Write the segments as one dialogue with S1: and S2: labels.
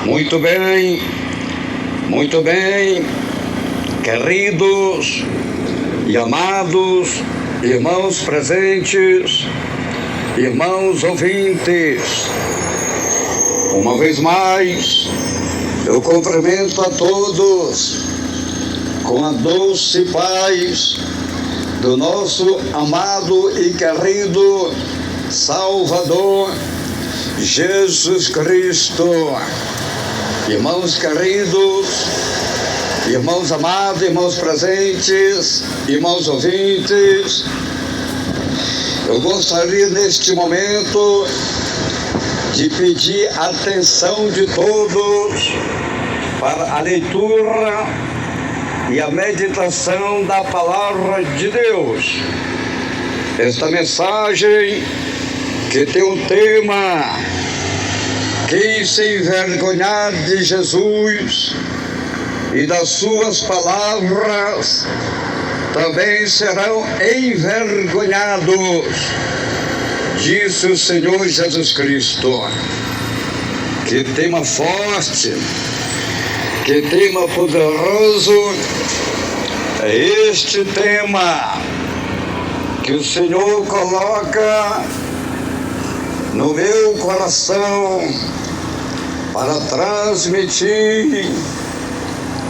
S1: Muito bem, queridos e amados irmãos presentes, irmãos ouvintes, uma vez mais eu cumprimento a todos com a doce paz do nosso amado e querido Salvador Jesus Cristo. Irmãos queridos, irmãos amados, irmãos presentes, irmãos ouvintes, eu gostaria neste momento de pedir a atenção de todos para a leitura e a meditação da palavra de Deus. Esta mensagem que tem um tema: quem se envergonhar de Jesus e das suas palavras também serão envergonhados, disse o Senhor Jesus Cristo. Que tema forte, que tema poderoso é este tema que o Senhor coloca no meu coração para transmitir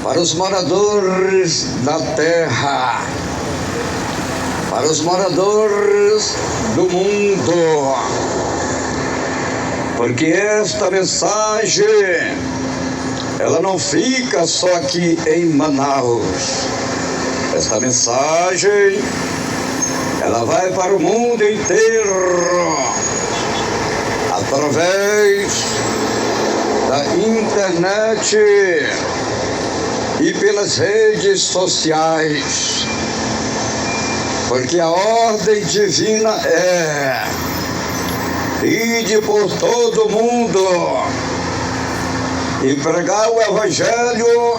S1: para os moradores da terra, para os moradores do mundo, porque esta mensagem ela não fica só aqui em Manaus. Esta mensagem ela vai para o mundo inteiro através da internet e pelas redes sociais, porque a ordem divina é: ide por todo mundo e pregar o Evangelho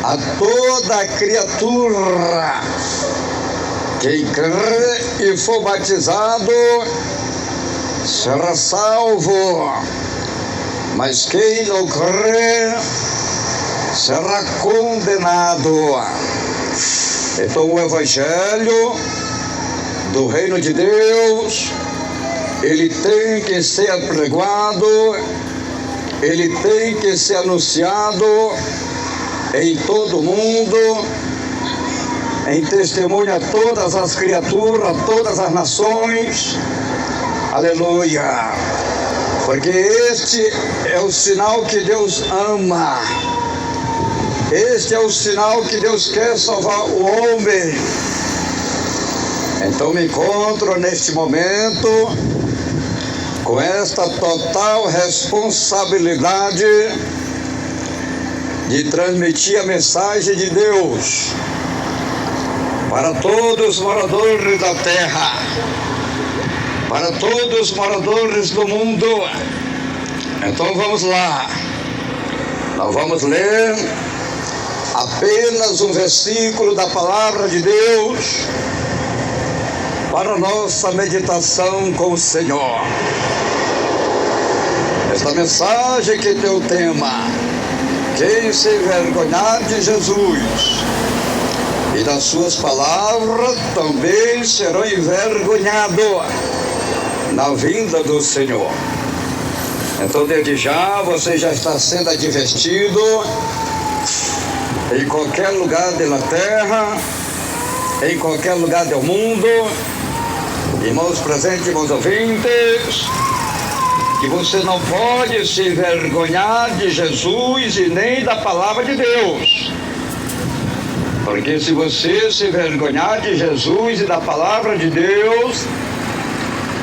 S1: a toda criatura. Quem crê e for batizado será salvo, mas quem não crê será condenado. Então o Evangelho do Reino de Deus, ele tem que ser pregado, ele tem que ser anunciado em todo o mundo, em testemunho a todas as criaturas, a todas as nações. Aleluia! Porque este é o sinal que Deus ama. Este é o sinal que Deus quer salvar o homem. Então me encontro neste momento com esta total responsabilidade de transmitir a mensagem de Deus para todos os moradores da terra, para todos os moradores do mundo. Então vamos lá. Nós vamos ler apenas um versículo da palavra de Deus para nossa meditação com o Senhor. Esta mensagem que tem o tema: quem se envergonhar de Jesus e das suas palavras também serão envergonhados na vinda do Senhor. Então desde já você já está sendo advertido em qualquer lugar da terra, em qualquer lugar do mundo, irmãos presentes, irmãos ouvintes, que você não pode se envergonhar de Jesus e nem da palavra de Deus. Porque se você se envergonhar de Jesus e da palavra de Deus,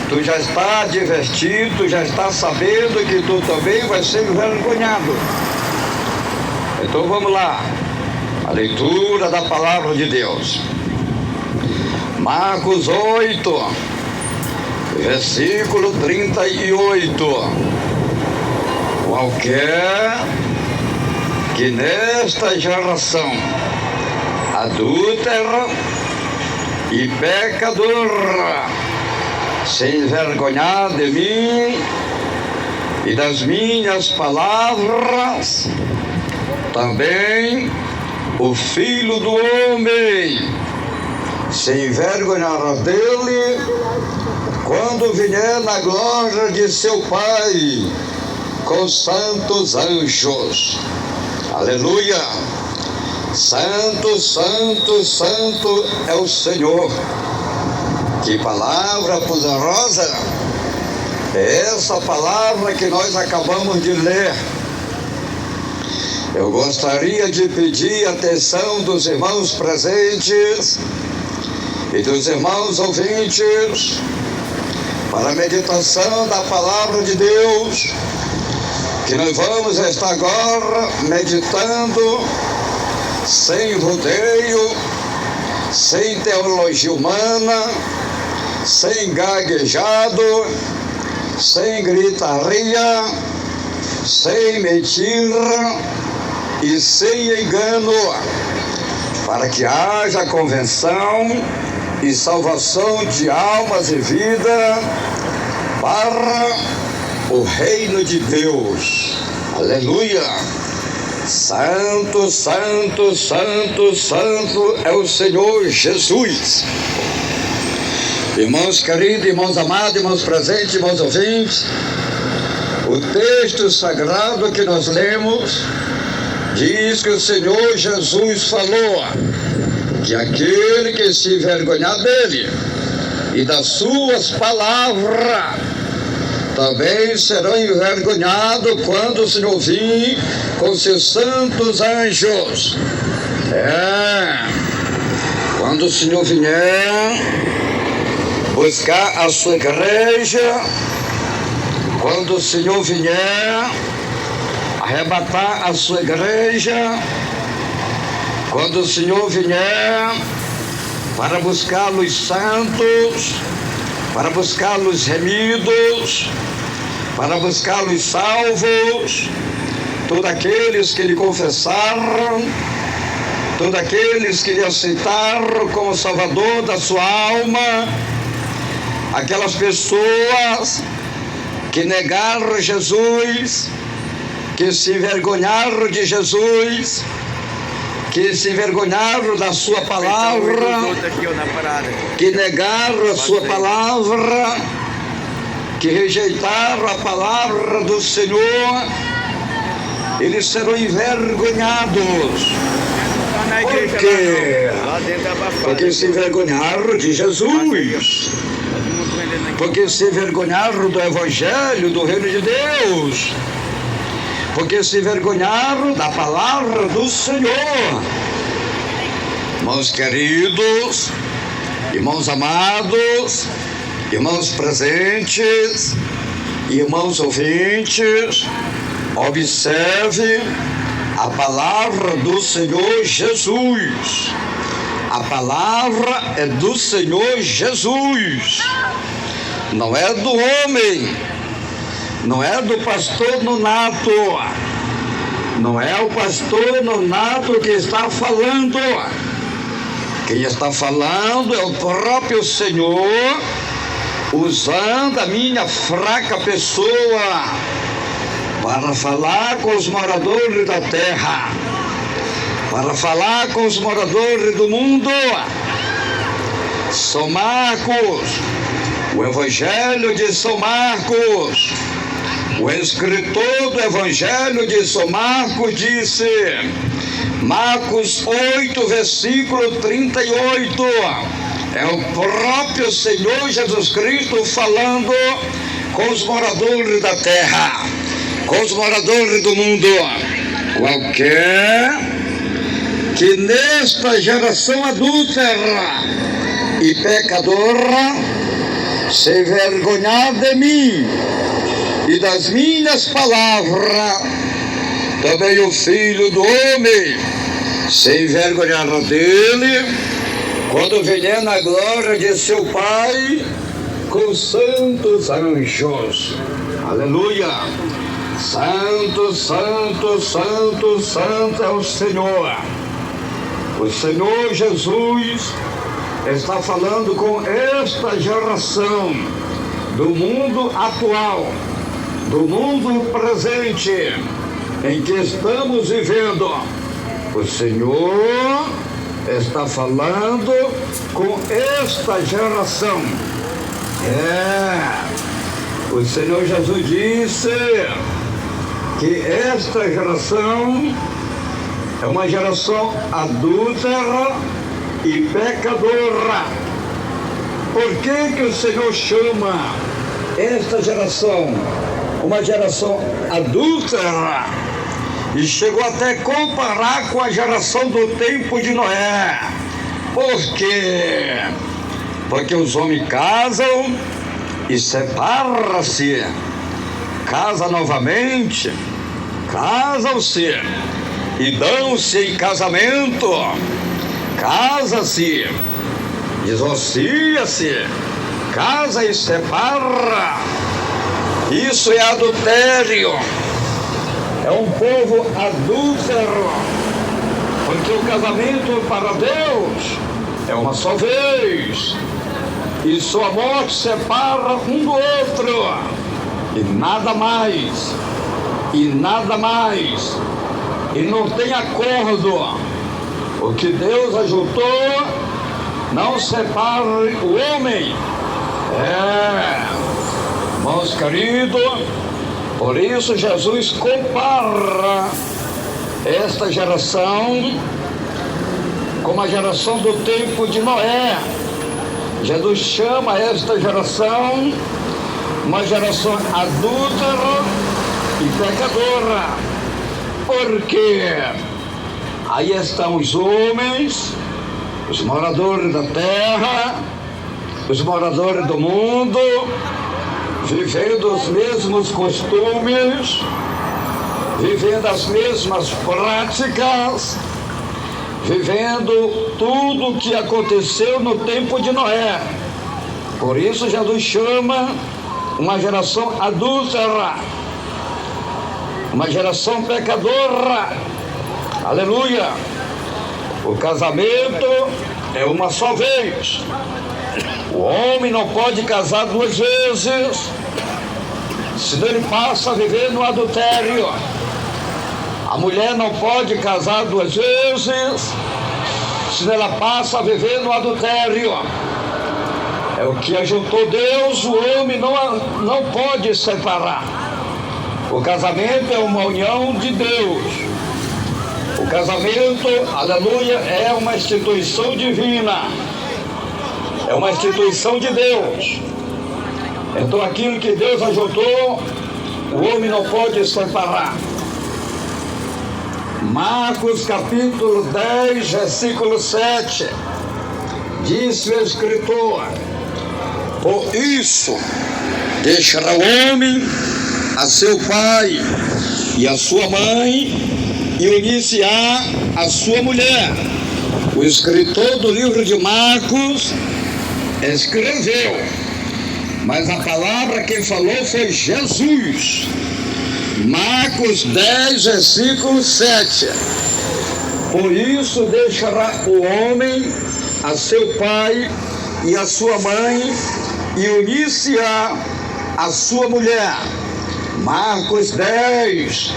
S1: tu já está advertido, tu já está sabendo que tu também vai ser envergonhado. Então vamos lá, a leitura da palavra de Deus. Marcos 8, versículo 38. Qualquer que nesta geração adúltera e pecadora se envergonhar de mim e das minhas palavras, também o Filho do Homem se envergonhará dele quando vier na glória de seu Pai com santos anjos. Aleluia! Santo, santo, santo é o Senhor. Que palavra poderosa é essa palavra que nós acabamos de ler. Eu gostaria de pedir a atenção dos irmãos presentes e dos irmãos ouvintes para a meditação da palavra de Deus, que nós vamos estar agora meditando sem rodeio, sem teologia humana, sem gaguejado, sem gritaria, sem mentira e sem engano, para que haja convenção e salvação de almas e vida para o reino de Deus. Aleluia! Santo, santo, santo, santo é o Senhor Jesus. Irmãos queridos, irmãos amados, irmãos presentes, irmãos ouvintes, o texto sagrado que nós lemos diz que o Senhor Jesus falou que aquele que se envergonhar dele e das suas palavras também serão envergonhados quando o Senhor vir com seus santos anjos. Quando o Senhor vier buscar a sua igreja, quando o Senhor vier arrebatar a sua igreja, quando o Senhor vier para buscar os santos, para buscar os remidos, para buscar os salvos, todos aqueles que lhe confessaram, todos aqueles que lhe aceitaram como Salvador da sua alma, aquelas pessoas que negaram Jesus, que se envergonharam de Jesus, que se envergonharam da sua palavra, que negaram a sua palavra, que rejeitaram a palavra do Senhor, eles serão envergonhados. Por quê? Porque se envergonharam de Jesus, porque se envergonharam do Evangelho, do Reino de Deus, porque se envergonharam da palavra do Senhor. Irmãos queridos, irmãos amados, irmãos presentes, irmãos ouvintes, observe a palavra do Senhor Jesus. A palavra é do Senhor Jesus, não é do homem, não é do pastor Nonato, não é o pastor Nonato que está falando. Quem está falando é o próprio Senhor, usando a minha fraca pessoa para falar com os moradores da terra, para falar com os moradores do mundo. São Marcos, o Evangelho de São Marcos, o escritor do Evangelho de São Marcos disse, Marcos 8, versículo 38, é o próprio Senhor Jesus Cristo falando com os moradores da terra, com os moradores do mundo. Qualquer que nesta geração adúltera e pecadora se envergonhar de mim e das minhas palavras, também o Filho do Homem se envergonhará dele quando vier na glória de seu Pai com santos anjos. Aleluia! Santo, santo, santo, santo é o Senhor. O Senhor Jesus está falando com esta geração do mundo atual, do mundo presente em que estamos vivendo. O Senhor está falando com esta geração. O Senhor Jesus disse que esta geração é uma geração adúltera e pecadora. Por que o Senhor chama esta geração uma geração adúltera? E chegou até a comparar com a geração do tempo de Noé. Por quê? Porque os homens casam e separam-se, casam novamente, casam-se e dão-se em casamento, casa-se, divorcia-se, casa e separa. Isso é adultério. É um povo adúltero, porque o casamento para Deus é uma só vez, e sua morte separa um do outro, e nada mais, e nada mais, e não tem acordo. O que Deus ajuntou, não separe o homem. Irmãos queridos, por isso Jesus compara esta geração com a geração do tempo de Noé. Jesus chama esta geração uma geração adúltera e pecadora. Porque aí estão os homens, os moradores da terra, os moradores do mundo, vivendo os mesmos costumes, vivendo as mesmas práticas, vivendo tudo o que aconteceu no tempo de Noé. Por isso Jesus chama uma geração adúltera, uma geração pecadora. Aleluia! O casamento é uma só vez. O homem não pode casar duas vezes, senão ele passa a viver no adultério. A mulher não pode casar duas vezes, senão ela passa a viver no adultério. É o que ajuntou Deus, o homem não pode separar. O casamento é uma união de Deus. O casamento, aleluia, é uma instituição divina. É uma instituição de Deus. Então aquilo que Deus ajuntou, o homem não pode separar. Marcos capítulo 10, versículo 7. Disse o escritor: por isso deixará o homem a seu pai e a sua mãe, e unir-se-á a sua mulher. O escritor do livro de Marcos escreveu, mas a palavra que falou foi Jesus. Marcos 10, versículo 7. Por isso deixará o homem a seu pai e a sua mãe, e unir-se-á a sua mulher. Marcos 10,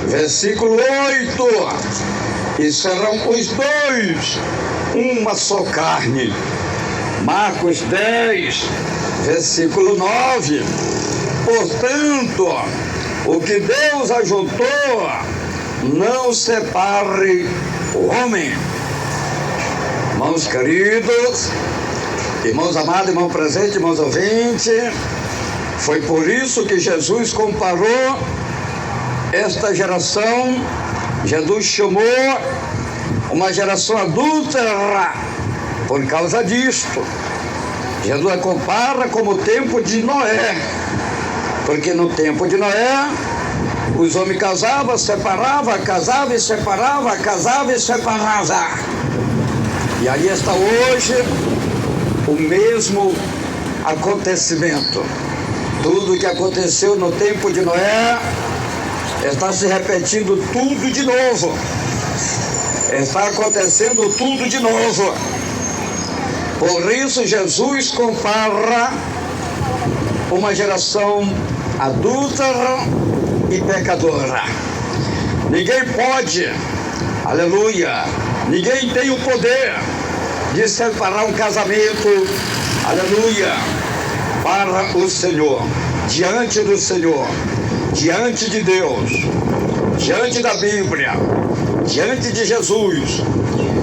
S1: versículo 8. E serão os dois uma só carne. Marcos 10, versículo 9. Portanto, o que Deus ajuntou, não separe o homem. Irmãos queridos, irmãos amados, irmão presente, irmãos ouvintes, foi por isso que Jesus comparou esta geração. Jesus chamou uma geração adúltera por causa disto. Jesus a compara como o tempo de Noé, porque no tempo de Noé os homens casavam, separavam, casavam e separavam, casavam e separavam. E aí está hoje o mesmo acontecimento. Tudo que aconteceu no tempo de Noé está se repetindo tudo de novo. Está acontecendo tudo de novo. Por isso Jesus compara uma geração adúltera e pecadora. Ninguém pode, aleluia, ninguém tem o poder de separar um casamento, aleluia, para o Senhor, diante do Senhor, diante de Deus, diante da Bíblia, diante de Jesus,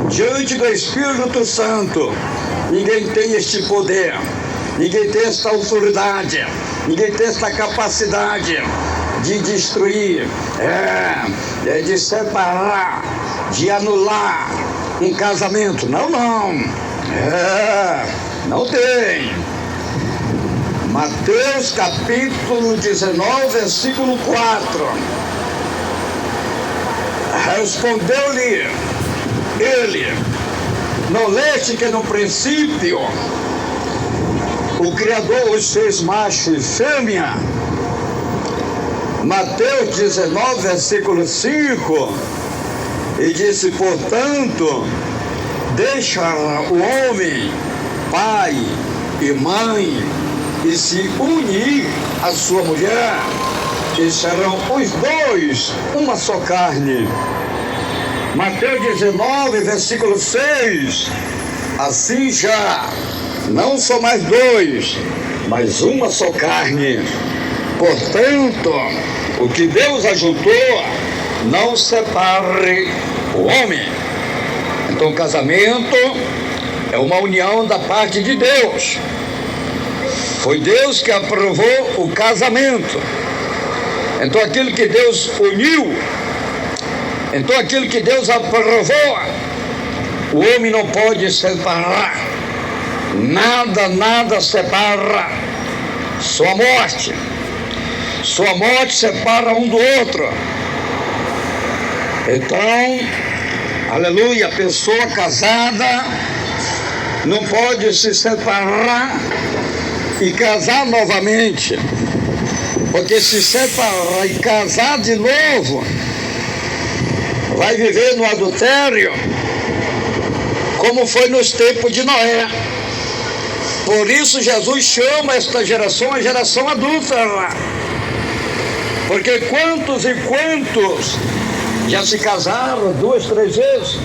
S1: diante do Espírito Santo. Ninguém tem este poder, ninguém tem esta autoridade, ninguém tem esta capacidade de destruir, de separar, de anular um casamento. Não, não tem. Mateus capítulo 19, versículo 4. Respondeu-lhe ele: não leste que no princípio o Criador os fez macho e fêmea? Mateus 19, versículo 5. E disse: portanto, deixará o homem pai e mãe e se unir à sua mulher, e serão os dois uma só carne. Mateus 19, versículo 6. Assim já não são mais dois, mas uma só carne. Portanto, o que Deus ajuntou, não separe o homem. Então, o casamento é uma união da parte de Deus. Foi Deus que aprovou o casamento. Então, aquilo que Deus uniu, então aquilo que Deus aprovou, o homem não pode separar. Nada separa. Só a morte. Só a morte separa um do outro. Então, aleluia, a pessoa casada não pode se separar e casar novamente. Porque se separar e casar de novo, vai viver no adultério, como foi nos tempos de Noé. Por isso Jesus chama esta geração a geração adúltera. Porque quantos e quantos já se casaram 2, 3 vezes?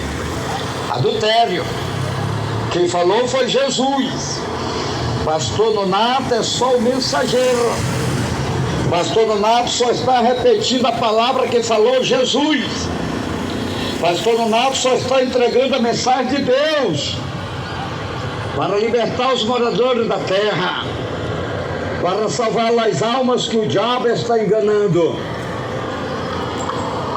S1: Adultério. Quem falou foi Jesus. Pastor Nonato é só o mensageiro. Pastor Nonato só está repetindo a palavra que falou Jesus. Pastor Nonato só está entregando a mensagem de Deus para libertar os moradores da terra, para salvar as almas que o diabo está enganando.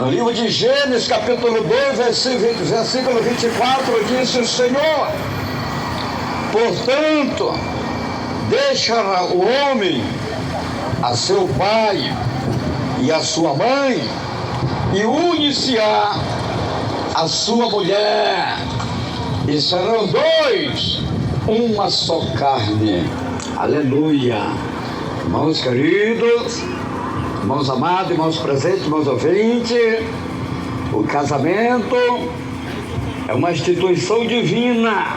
S1: No livro de Gênesis, capítulo 2, versículo 24, disse o Senhor: portanto, deixará o homem a seu pai e a sua mãe, e une-se-á a sua mulher, e serão dois uma só carne. Aleluia. Irmãos queridos, irmãos amados, irmãos presentes, irmãos ouvintes, o casamento é uma instituição divina.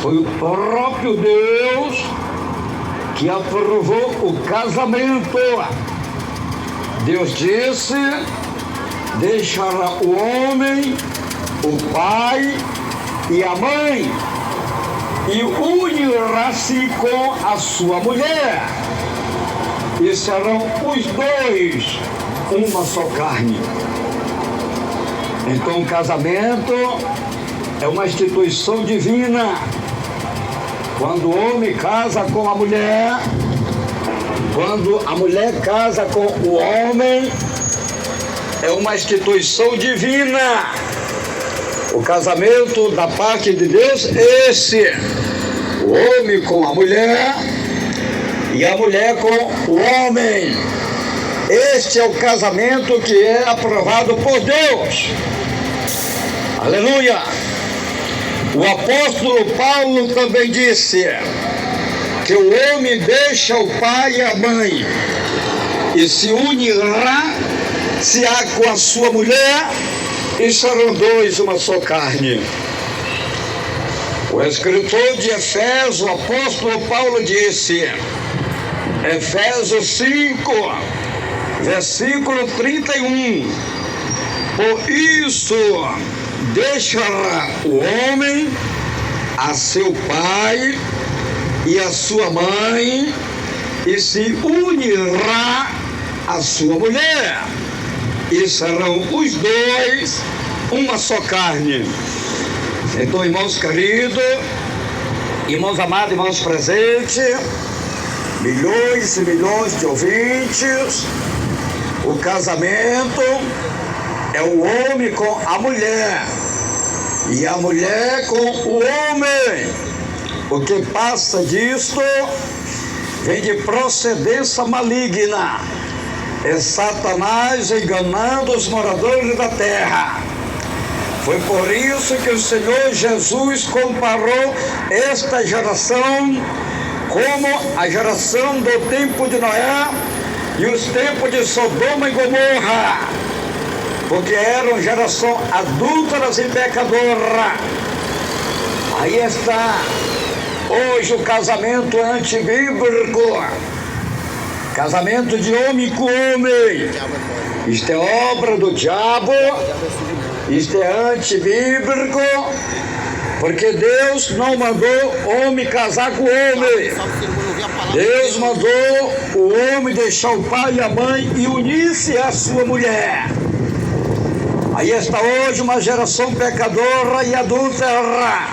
S1: Foi o próprio Deus que aprovou o casamento. Deus disse: deixará o homem, o pai e a mãe, e unirá-se com a sua mulher, e serão os dois uma só carne. Então, o casamento é uma instituição divina. Quando o homem casa com a mulher, quando a mulher casa com o homem, é uma instituição divina. O casamento da parte de Deus é esse: o homem com a mulher e a mulher com o homem. Este é o casamento que é aprovado por Deus. Aleluia! O apóstolo Paulo também disse que o homem deixa o pai e a mãe e se unirá-se-á com a sua mulher, e serão dois uma só carne. O escritor de Efésios, o apóstolo Paulo, disse Efésios 5, versículo 31. Por isso deixará o homem a seu pai e a sua mãe, e se unirá à sua mulher, e serão os dois uma só carne. Então, irmãos queridos, irmãos amados, irmãos presentes, milhões e milhões de ouvintes, o casamento é o homem com a mulher e a mulher com o homem. O que passa disto vem de procedência maligna. É Satanás enganando os moradores da terra. Foi por isso que o Senhor Jesus comparou esta geração como a geração do tempo de Noé e os tempos de Sodoma e Gomorra, porque eram geração adúlteras e pecadora. Aí está hoje o casamento antibíblico, casamento de homem com homem. Isto é obra do diabo, isto é antibíblico, porque Deus não mandou homem casar com homem. Deus mandou o homem deixar o pai e a mãe e unir-se à sua mulher. Aí está hoje uma geração pecadora e adúltera,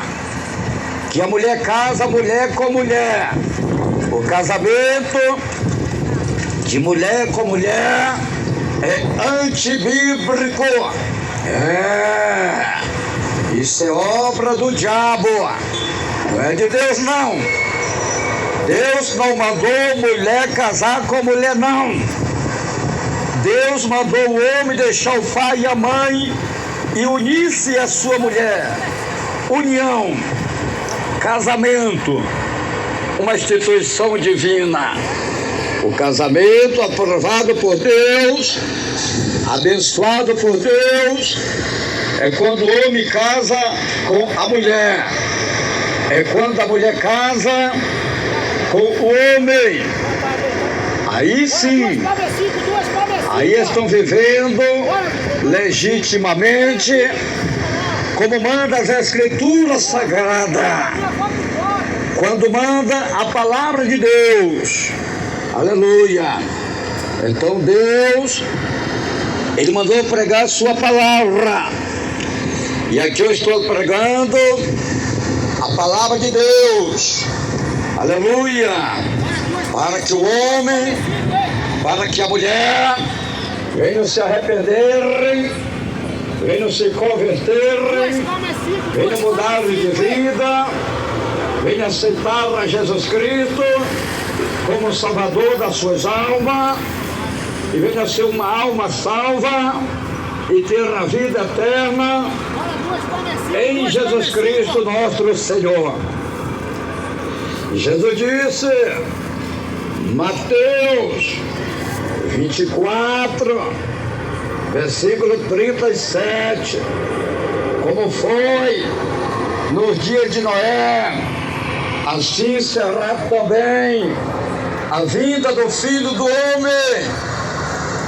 S1: que a mulher casa mulher com mulher. O casamento de mulher com mulher é antibíblico. Isso é obra do diabo, não é de Deus não. Deus não mandou mulher casar com mulher não. Deus mandou o homem deixar o pai e a mãe e unir-se à sua mulher. União, casamento, uma instituição divina. O casamento aprovado por Deus, abençoado por Deus, é quando o homem casa com a mulher. É quando a mulher casa com o homem. Aí sim, aí estão vivendo legitimamente como manda as Escrituras Sagradas, quando manda a palavra de Deus. Aleluia. Então Deus, Ele mandou pregar a sua palavra, e aqui eu estou pregando a palavra de Deus. Aleluia. Para que o homem, para que a mulher venham se arrependerem, venham se converterem, venham mudar de vida, venham aceitar a Jesus Cristo como Salvador das suas almas, e venha ser uma alma salva e ter a vida eterna em Jesus Cristo nosso Senhor. Jesus disse, Mateus 24, versículo 37, como foi nos dias de Noé, assim será também a vinda do Filho do Homem.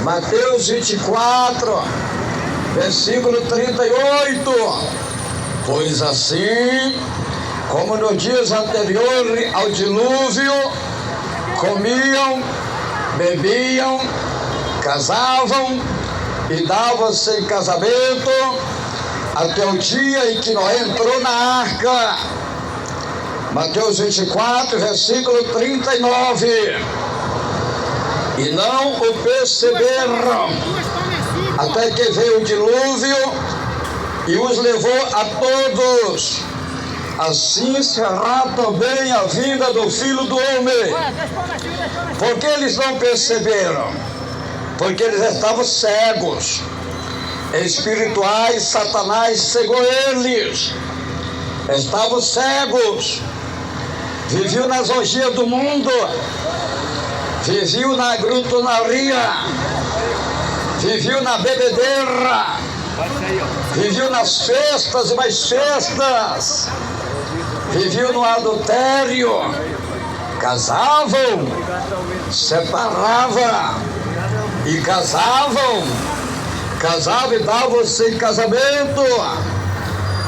S1: Mateus 24, versículo 38. Pois assim, como nos dias anteriores ao dilúvio, comiam, bebiam, casavam e davam-se em casamento, até o dia em que Noé entrou na arca. Mateus 24, versículo 39. E não o perceberam, até que veio o dilúvio e os levou a todos. Assim será também a vinda do Filho do Homem. Por que eles não perceberam? Porque eles estavam cegos espirituais. Satanás cegou eles. Estavam cegos, viviam nas orgias do mundo, viviam na glutonaria, viviam na bebedeira, viviam nas festas e mais festas, viviam no adultério, casavam, separava e casavam e davam-se em casamento,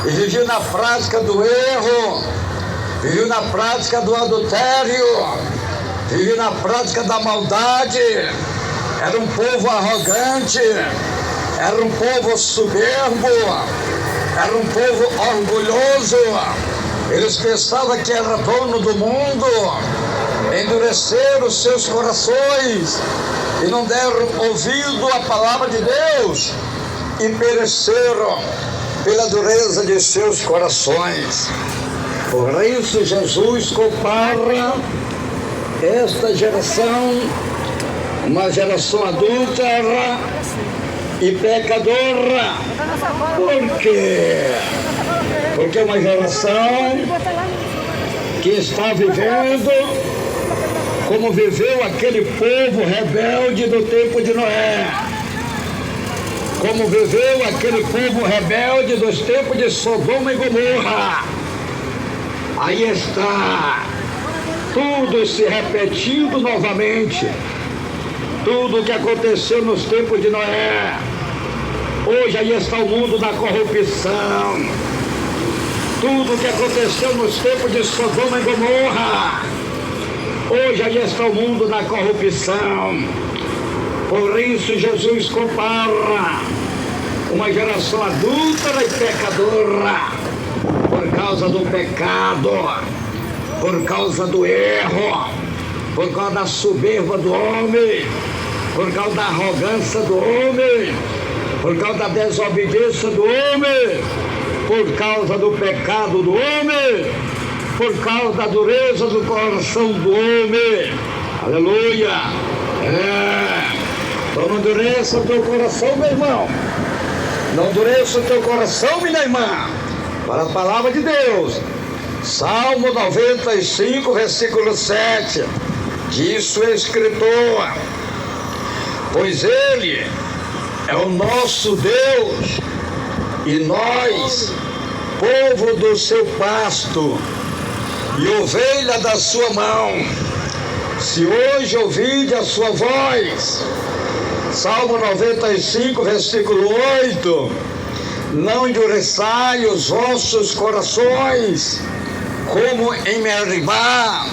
S1: e viviam na prática do erro, viviam na prática do adultério, viviam na prática da maldade. Era um povo arrogante, era um povo soberbo, era um povo orgulhoso. Eles pensavam que era dono do mundo, endureceram os seus corações e não deram ouvido à palavra de Deus e pereceram pela dureza de seus corações. Por isso Jesus compara esta geração, uma geração adúltera e pecadora. Por quê? Porque é uma geração que está vivendo como viveu aquele povo rebelde do tempo de Noé, como viveu aquele povo rebelde dos tempos de Sodoma e Gomorra. Aí está tudo se repetindo novamente, tudo o que aconteceu nos tempos de Noé. Hoje aí está o mundo da corrupção, tudo o que aconteceu nos tempos de Sodoma e Gomorra. Hoje aí está o mundo da corrupção. Por isso Jesus compara uma geração adúltera e pecadora, por causa do pecado, por causa do erro, por causa da soberba do homem, por causa da arrogância do homem, por causa da desobediência do homem, por causa do pecado do homem, por causa da dureza do coração do homem. Aleluia! Então não endureça o teu coração, meu irmão. Não endureça o teu coração, minha irmã. Para a palavra de Deus. Salmo 95, versículo 7. Diz o escritor: pois Ele é o nosso Deus e nós, povo do seu pasto e ovelha da sua mão. Se hoje ouvide a sua voz, Salmo 95, versículo 8, não endureçai os vossos corações, como em Meribá,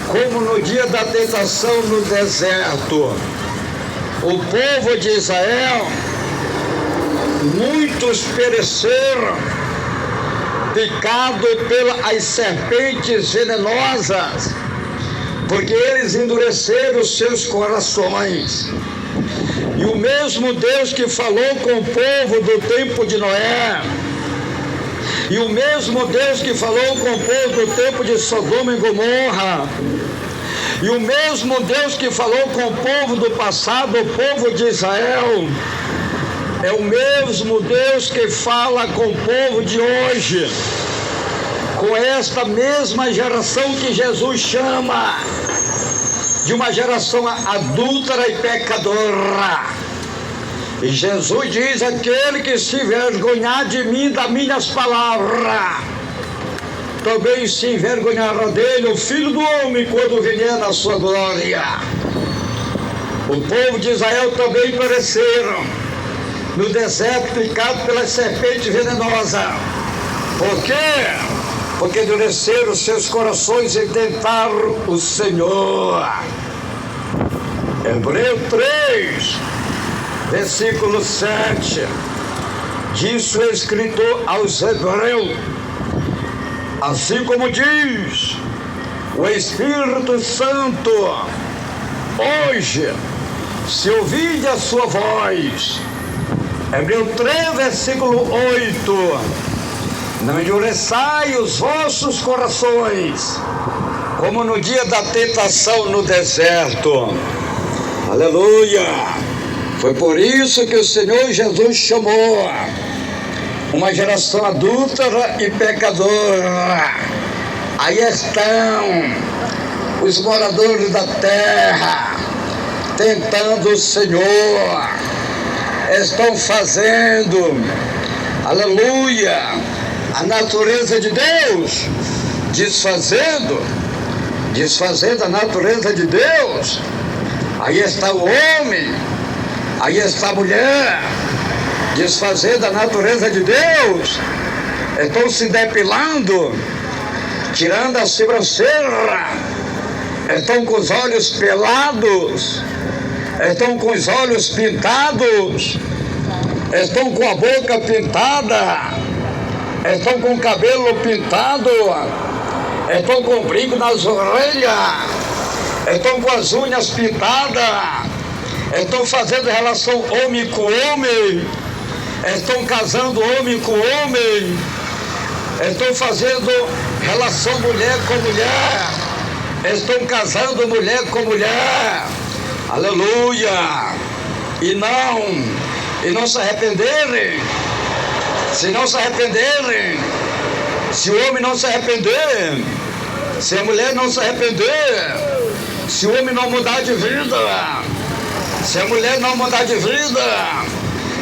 S1: como no dia da tentação no deserto. O povo de Israel, muitos pereceram, picado pelas serpentes venenosas, porque eles endureceram os seus corações. E o mesmo Deus que falou com o povo do tempo de Noé, e o mesmo Deus que falou com o povo do tempo de Sodoma e Gomorra, e o mesmo Deus que falou com o povo do passado, o povo de Israel, é o mesmo Deus que fala com o povo de hoje, com esta mesma geração que Jesus chama de uma geração adúltera e pecadora. E Jesus diz: aquele que se envergonhar de mim, das minhas palavras, também se envergonhará dele o Filho do Homem quando vier na sua glória. O povo de Israel também pereceram no deserto, picado pelas serpentes venenosas. Por quê? Porque endureceram os seus corações e tentaram o Senhor. Hebreus 3, versículo 7, diz o escritor aos Hebreus: assim como diz o Espírito Santo, hoje, se ouvide a sua voz. Hebreus 3, versículo 8, não endureçai os vossos corações, como no dia da tentação no deserto. Aleluia! Foi por isso que o Senhor Jesus chamou uma geração adúltera e pecadora. Aí estão os moradores da terra, tentando o Senhor, estão fazendo, aleluia, a natureza de Deus, desfazendo desfazendo a natureza de Deus. Aí está o homem, aí está a mulher, desfazendo a natureza de Deus. Estão se depilando, tirando a sobrancelha, estão com os olhos pelados, estão com os olhos pintados, estão com a boca pintada, estão com o cabelo pintado, estão com brinco nas orelhas, estão com as unhas pintadas, estão fazendo relação homem com homem, estão casando homem com homem, estão fazendo relação mulher com mulher, estão casando mulher com mulher, aleluia, e não se arrependerem. Se não se arrependerem, se o homem não se arrepender, se a mulher não se arrepender, se o homem não mudar de vida, se a mulher não mudar de vida,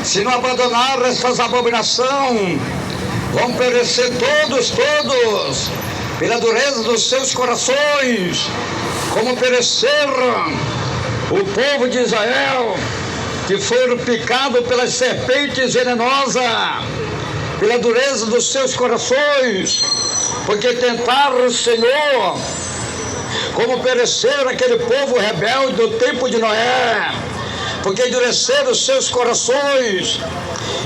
S1: se não abandonar essas abominações, vão perecer todos, pela dureza dos seus corações, como pereceram o povo de Israel, que foram picados pelas serpentes venenosas, pela dureza dos seus corações, porque tentaram o Senhor, como pereceram aquele povo rebelde do tempo de Noé, porque endureceram os seus corações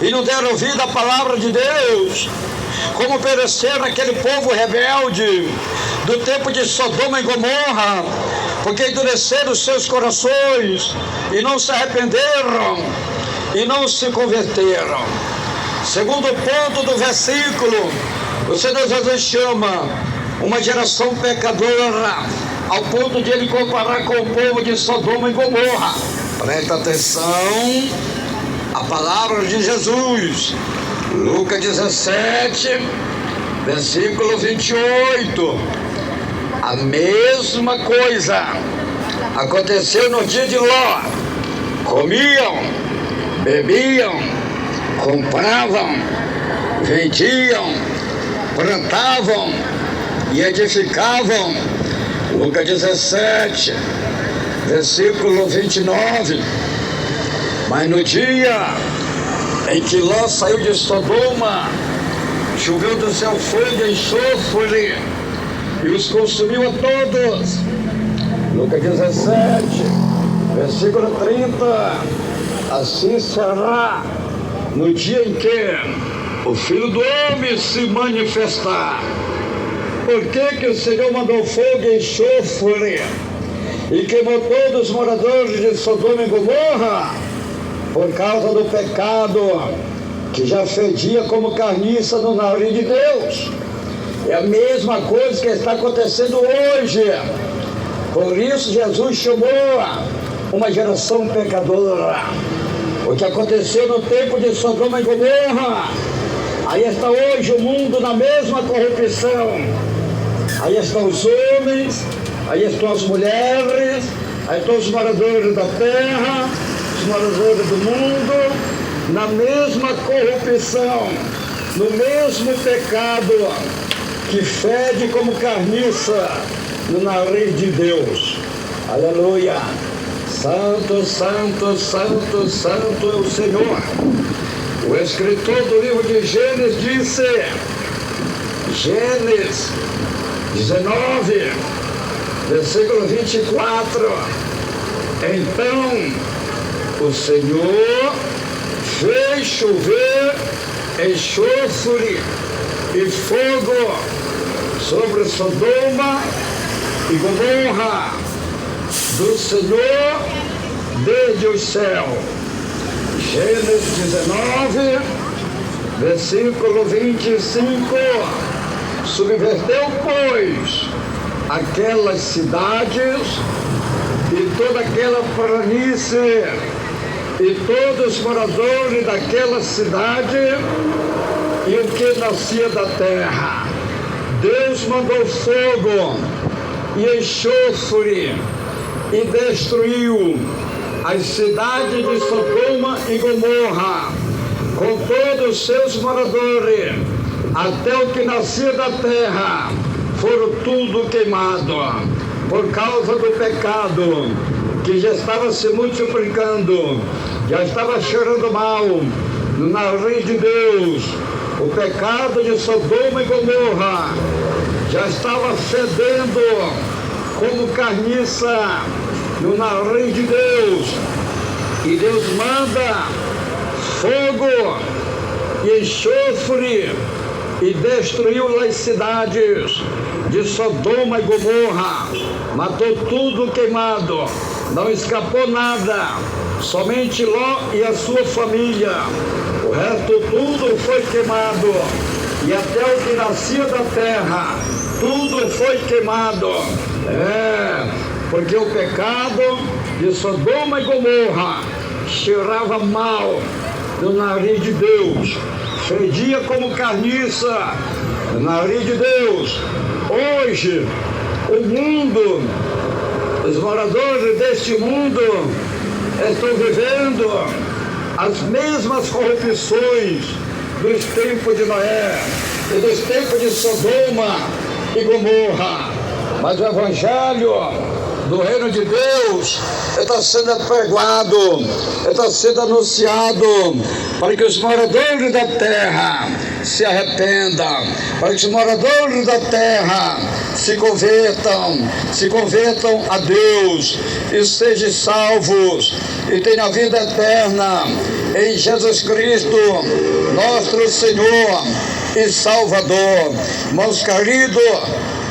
S1: e não deram ouvido à palavra de Deus, como pereceram aquele povo rebelde do tempo de Sodoma e Gomorra, porque endureceram os seus corações e não se arrependeram e não se converteram. Segundo ponto do versículo, o Senhor Jesus chama uma geração pecadora, ao ponto de ele comparar com o povo de Sodoma e Gomorra. Presta atenção, a palavra de Jesus, Lucas 17, versículo 28. A mesma coisa aconteceu no dia de Ló. Comiam, bebiam, compravam, vendiam, plantavam e edificavam. Lucas 17, versículo 29. Mas no dia em que Ló saiu de Sodoma, choveu do céu fogo e enxofre e os consumiu a todos. Lucas 17, versículo 30. Assim será no dia em que o Filho do Homem se manifestar. Por que o Senhor mandou fogo e enxofre e queimou todos os moradores de Sodoma e Gomorra? Por causa do pecado que já fedia como carniça no nariz de Deus. É a mesma coisa que está acontecendo hoje. Por isso Jesus chamou uma geração pecadora. O que aconteceu no tempo de Sodoma e Gomorra, aí está hoje o mundo na mesma corrupção. Aí estão os homens, aí estão as mulheres, aí estão os moradores da terra, os moradores do mundo, na mesma corrupção, no mesmo pecado que fede como carniça no nariz de Deus. Aleluia! Santo, santo, santo, santo é o Senhor. O escritor do livro de Gênesis disse, Gênesis 19, versículo 24, então o Senhor fez chover enxofre e fogo sobre Sodoma e Gomorra do Senhor desde o céu. Gênesis 19, versículo 25. Subverteu, pois, aquelas cidades e toda aquela planície e todos os moradores daquela cidade e o que nascia da terra. Deus mandou fogo e enxofre e destruiu as cidades de Sodoma e Gomorra com todos os seus moradores, até o que nascia da terra foram tudo queimado. por causa do pecado que já estava se multiplicando, já estava cheirando mal no nariz de Deus. O pecado de Sodoma e Gomorra já estava fedendo como carniça no nariz de Deus. E Deus manda fogo e enxofre e destruiu as cidades de Sodoma e Gomorra. Matou tudo queimado, não escapou nada, somente Ló e a sua família. O resto tudo foi queimado, e até o que nascia da terra, tudo foi queimado. Porque o pecado de Sodoma e Gomorra cheirava mal no nariz de Deus, fedia como carniça no nariz de Deus. Hoje, o mundo, os moradores deste mundo estão vivendo as mesmas corrupções dos tempos de Noé e dos tempos de Sodoma e Gomorra. Mas o Evangelho do Reino de Deus está sendo apregoado, está sendo anunciado, para que os moradores da terra se arrependam, para que os moradores da terra se convertam a Deus e sejam salvos e tenham a vida eterna em Jesus Cristo, nosso Senhor e Salvador. Irmãos queridos,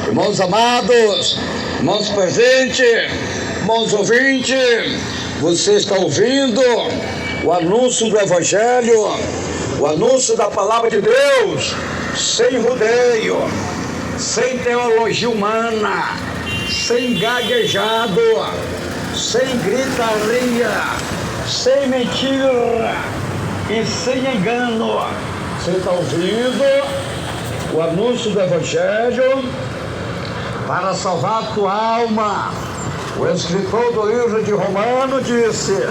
S1: irmãos amados, irmãos presentes, irmãos ouvintes, você está ouvindo o anúncio do Evangelho, o anúncio da Palavra de Deus, sem rodeio, sem teologia humana, sem gaguejado, sem gritaria, sem mentira e sem engano. Você está ouvindo o anúncio do Evangelho para salvar a tua alma. O escritor do livro de Romanos disse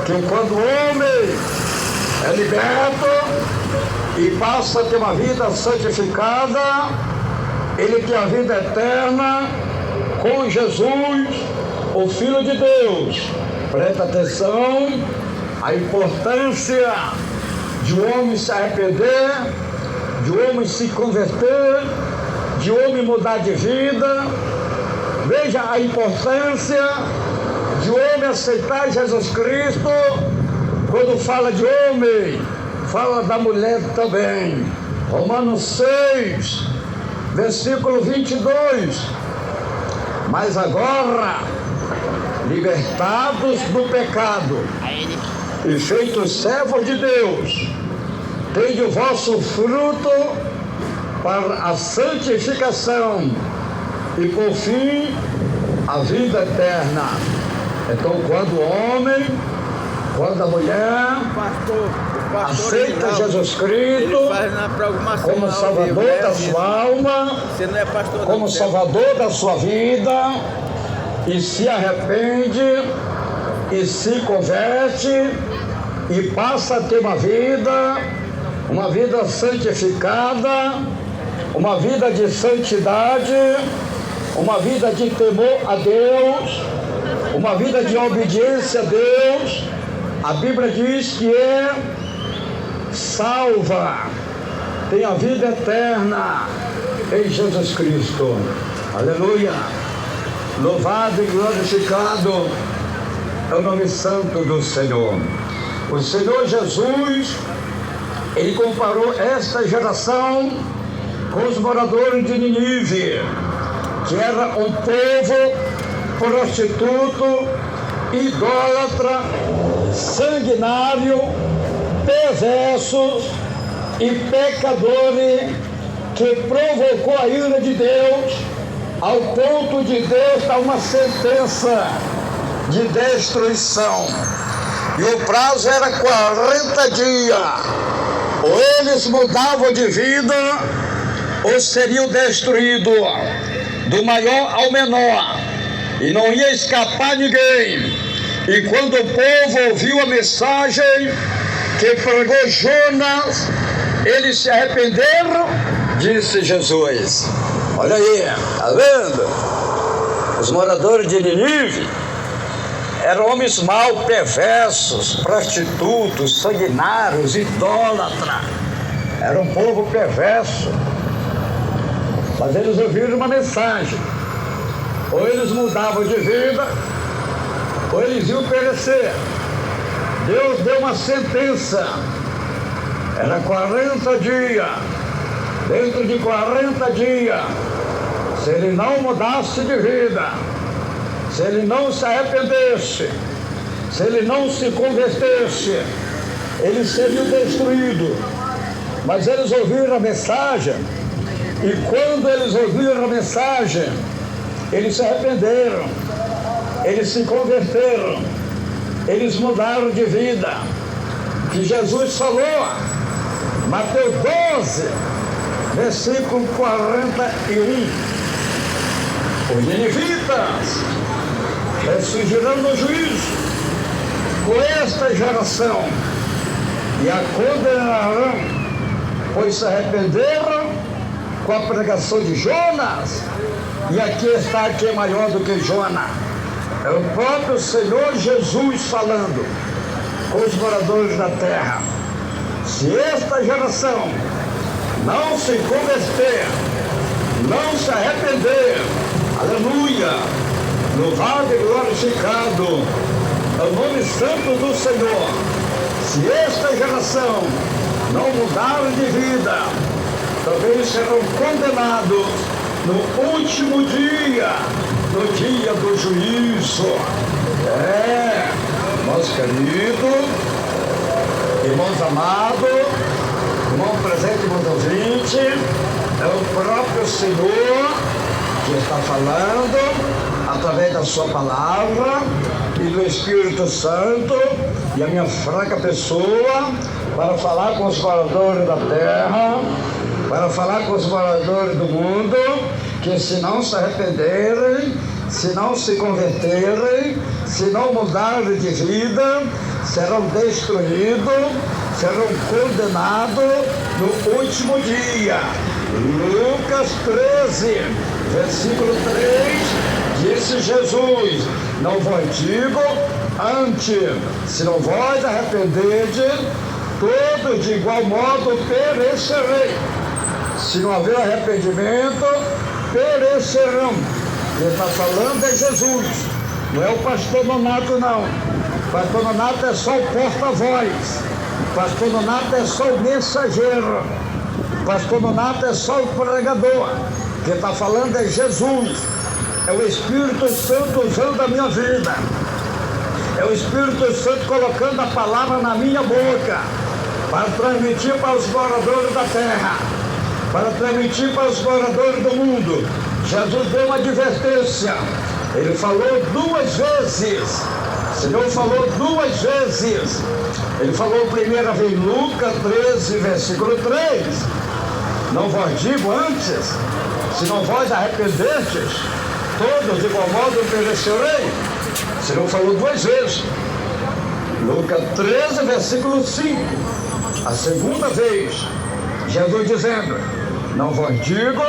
S1: que quando o homem é liberto e passa a ter uma vida santificada, ele tem a vida eterna com Jesus, o Filho de Deus. Presta atenção, a importância de um homem se arrepender, de um homem se converter, de um homem mudar de vida. Veja a importância de um homem aceitar Jesus Cristo. Quando fala de homem, fala da mulher também. Romanos 6, versículo 22. Mas agora, libertados do pecado e feitos servos de Deus, tende o vosso fruto para a santificação e por fim a vida eterna. Então, quando o homem, quando a mulher aceita Jesus Cristo como Salvador da sua alma, como Salvador da sua vida, e se arrepende e se converte e passa a ter uma vida santificada, uma vida de santidade, uma vida de temor a Deus, uma vida de obediência a Deus, a Bíblia diz que é salva, tem a vida eterna em Jesus Cristo. Aleluia! Louvado e glorificado é o nome santo do Senhor. O Senhor Jesus, Ele comparou esta geração com os moradores de Nínive, que era um povo prostituto, idólatra, sanguinário, perversos e pecadores, que provocou a ira de Deus, ao ponto de Deus dar uma sentença de destruição. E o prazo era 40 dias. Ou eles mudavam de vida, ou seriam destruídos, do maior ao menor, e não ia escapar ninguém. E quando o povo ouviu a mensagem que pregou Jonas, eles se arrependeram, disse Jesus. Olha aí, tá vendo? Os moradores de Nínive eram homens mal, perversos, prostitutos, sanguinários, idólatras. Era um povo perverso. Mas eles ouviram uma mensagem. Ou eles mudavam de vida, ou eles iam perecer. Deus deu uma sentença. Era 40 dias. Dentro de 40 dias, se ele não mudasse de vida, se ele não se arrependesse, se ele não se convertesse, ele seria destruído. Mas eles ouviram a mensagem, e quando eles ouviram a mensagem, eles se arrependeram, eles se converteram, eles mudaram de vida. Que Jesus falou, Mateus 12, versículo 41. Os ninivitas ressurgirão no juízo com esta geração e a condenarão, pois se arrependeram com a pregação de Jonas, e aqui está quem é maior do que Jonas. É o próprio Senhor Jesus falando com os moradores da terra. Se esta geração não se converter, não se arrepender, aleluia, louvado e glorificado é o nome santo do Senhor. Se esta geração não mudar de vida, também serão condenados no último dia, no dia do juízo. Meus queridos, irmãos amados, irmão presente, irmãos ouvintes, é o próprio Senhor que está falando através da sua palavra e do Espírito Santo e a minha fraca pessoa para falar com os moradores da terra, para falar com os moradores do mundo, que se não se arrependerem, se não se converterem, se não mudarem de vida, serão destruídos, serão condenados no último dia. Lucas 13, versículo 3, disse Jesus: não vos digo antes, se não vós arrependerdes, todos de igual modo perecerei. Se não houver arrependimento, perecerão. Quem está falando é Jesus, não é o pastor Nonato, não. O pastor Nonato é só o porta-voz, o pastor Nonato é só o mensageiro, o pastor Nonato é só o pregador. Quem está falando é Jesus, é o Espírito Santo usando a minha vida, é o Espírito Santo colocando a palavra na minha boca, para transmitir para os moradores da terra, para transmitir para os moradores do mundo. Jesus deu uma advertência, ele falou 2 vezes, o Senhor falou 2 vezes, ele falou primeira vez, Lucas 13, versículo 3, não vos digo antes, se não vós arrependerdes, todos de igual modo perecerei. O Senhor falou 2 vezes, Lucas 13, versículo 5, a segunda vez, Jesus dizendo, não vos digo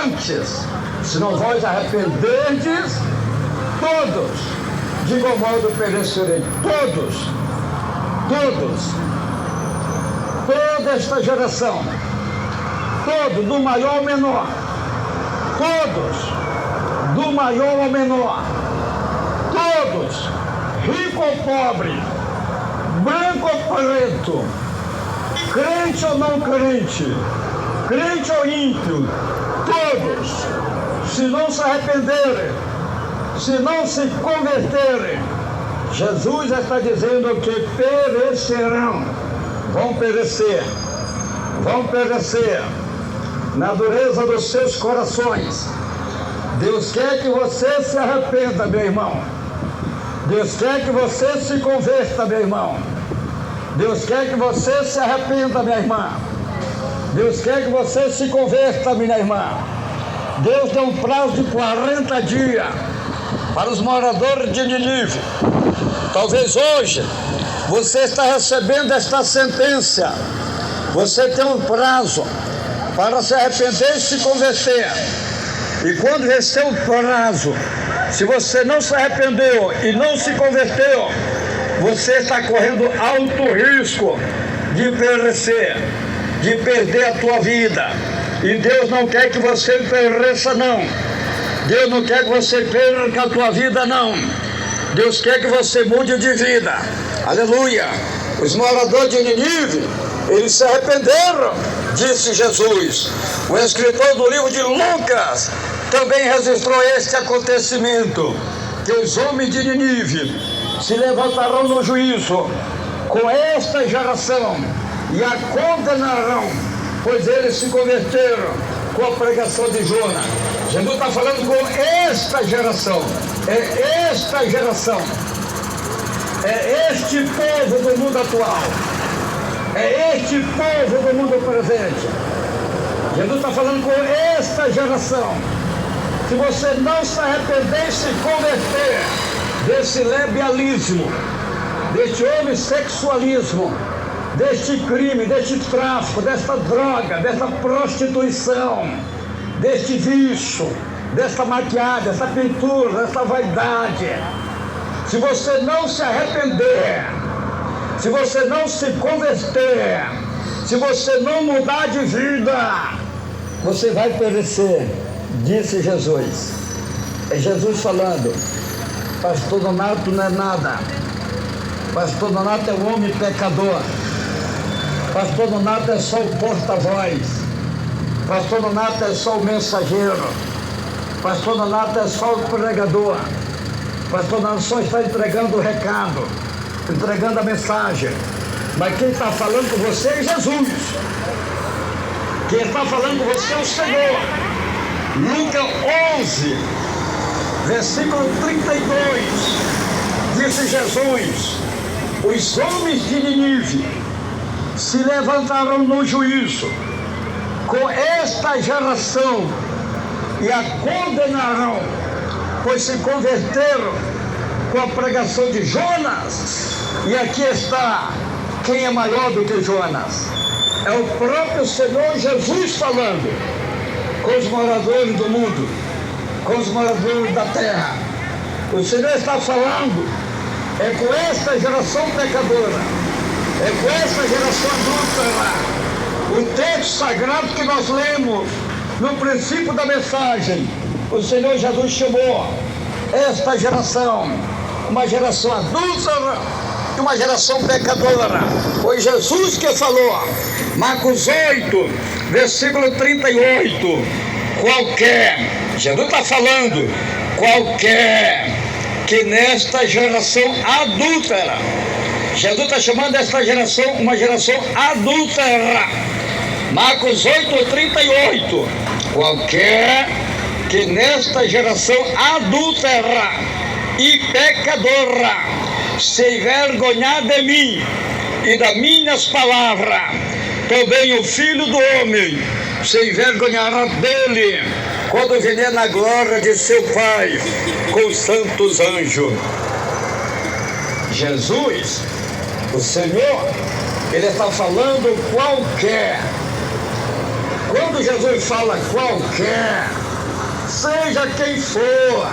S1: antes, se não vós arrependerdes, todos de igual modo perecerei. Toda esta geração, todo, do maior ao menor, todos, do maior ao menor, todos, rico ou pobre, branco ou preto, crente ou não crente, crente ou ímpio, todos, se não se arrependerem, se não se converterem, Jesus está dizendo que perecerão, vão perecer na dureza dos seus corações. Deus quer que você se arrependa, meu irmão. Deus quer que você se converta, meu irmão. Deus quer que você se arrependa, minha irmã. Deus quer que você se converta, minha irmã. Deus deu um prazo de 40 dias para os moradores de Nínive. Talvez hoje você está recebendo esta sentença. Você tem um prazo para se arrepender e se converter. E quando vencer o prazo, se você não se arrependeu e não se converteu, você está correndo alto risco de perecer, de perder a tua vida. E Deus não quer que você pereça, não. Deus não quer que você perca a tua vida, não. Deus quer que você mude de vida. Aleluia. Os moradores de Nínive, eles se arrependeram, disse Jesus. O escritor do livro de Lucas também registrou este acontecimento, que os homens de Nínive se levantarão no juízo com esta geração e a condenarão, pois eles se converteram com a pregação de Jonas. Jesus está falando com esta geração. É esta geração. É este povo do mundo atual. É este povo do mundo presente. Jesus está falando com esta geração. Se você não se arrepender e se converter desse lebialismo, deste homossexualismo, deste crime, deste tráfico, desta droga, desta prostituição, deste vício, desta maquiagem, desta pintura, desta vaidade, se você não se arrepender, se você não se converter, se você não mudar de vida, você vai perecer, disse Jesus. É Jesus falando. Pastor Donato não é nada. Pastor Donato é um homem pecador. Pastor Donato é só o porta-voz. Pastor Donato é só o mensageiro. Pastor Donato é só o pregador. Pastor Donato só está entregando o recado, entregando a mensagem. Mas quem está falando com você é Jesus. Quem está falando com você é o Senhor. Lucas 11, versículo 32, disse Jesus: os homens de Nínive se levantarão no juízo com esta geração e a condenarão, pois se converteram com a pregação de Jonas. E aqui está quem é maior do que Jonas. É o próprio Senhor Jesus falando com os moradores do mundo, com os moradores da terra. O Senhor está falando é com esta geração pecadora, é com esta geração adúltera. O texto sagrado que nós lemos no princípio da mensagem, o Senhor Jesus chamou esta geração uma geração adúltera e uma geração pecadora. Foi Jesus que falou. Marcos 8, versículo 38. Qualquer, Jesus está falando, qualquer que nesta geração adúltera, Jesus está chamando esta geração uma geração adúltera. Marcos 8, 38. Qualquer que nesta geração adúltera e pecadora se envergonhar de mim e das minhas palavras, também o Filho do Homem se envergonhará dele quando vier na glória de seu Pai com os santos anjos. Jesus, o Senhor, ele está falando qualquer. Quando Jesus fala qualquer, seja quem for,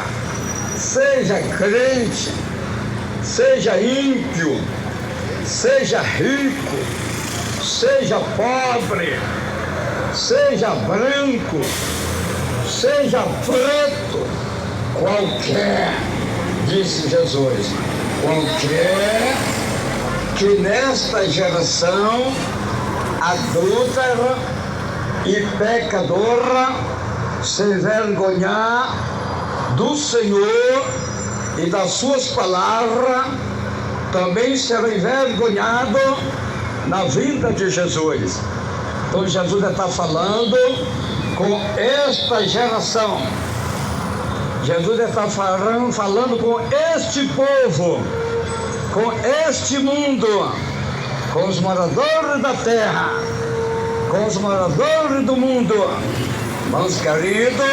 S1: seja crente, seja ímpio, seja rico, seja pobre, seja branco, seja preto, qualquer, disse Jesus, qualquer que nesta geração adúltera e pecadora se envergonhar do Senhor e das suas palavras, também será envergonhado na vida de Jesus. Então Jesus está falando com esta geração. Jesus está falando com este povo, com este mundo, com os moradores da terra, com os moradores do mundo. Irmãos queridos,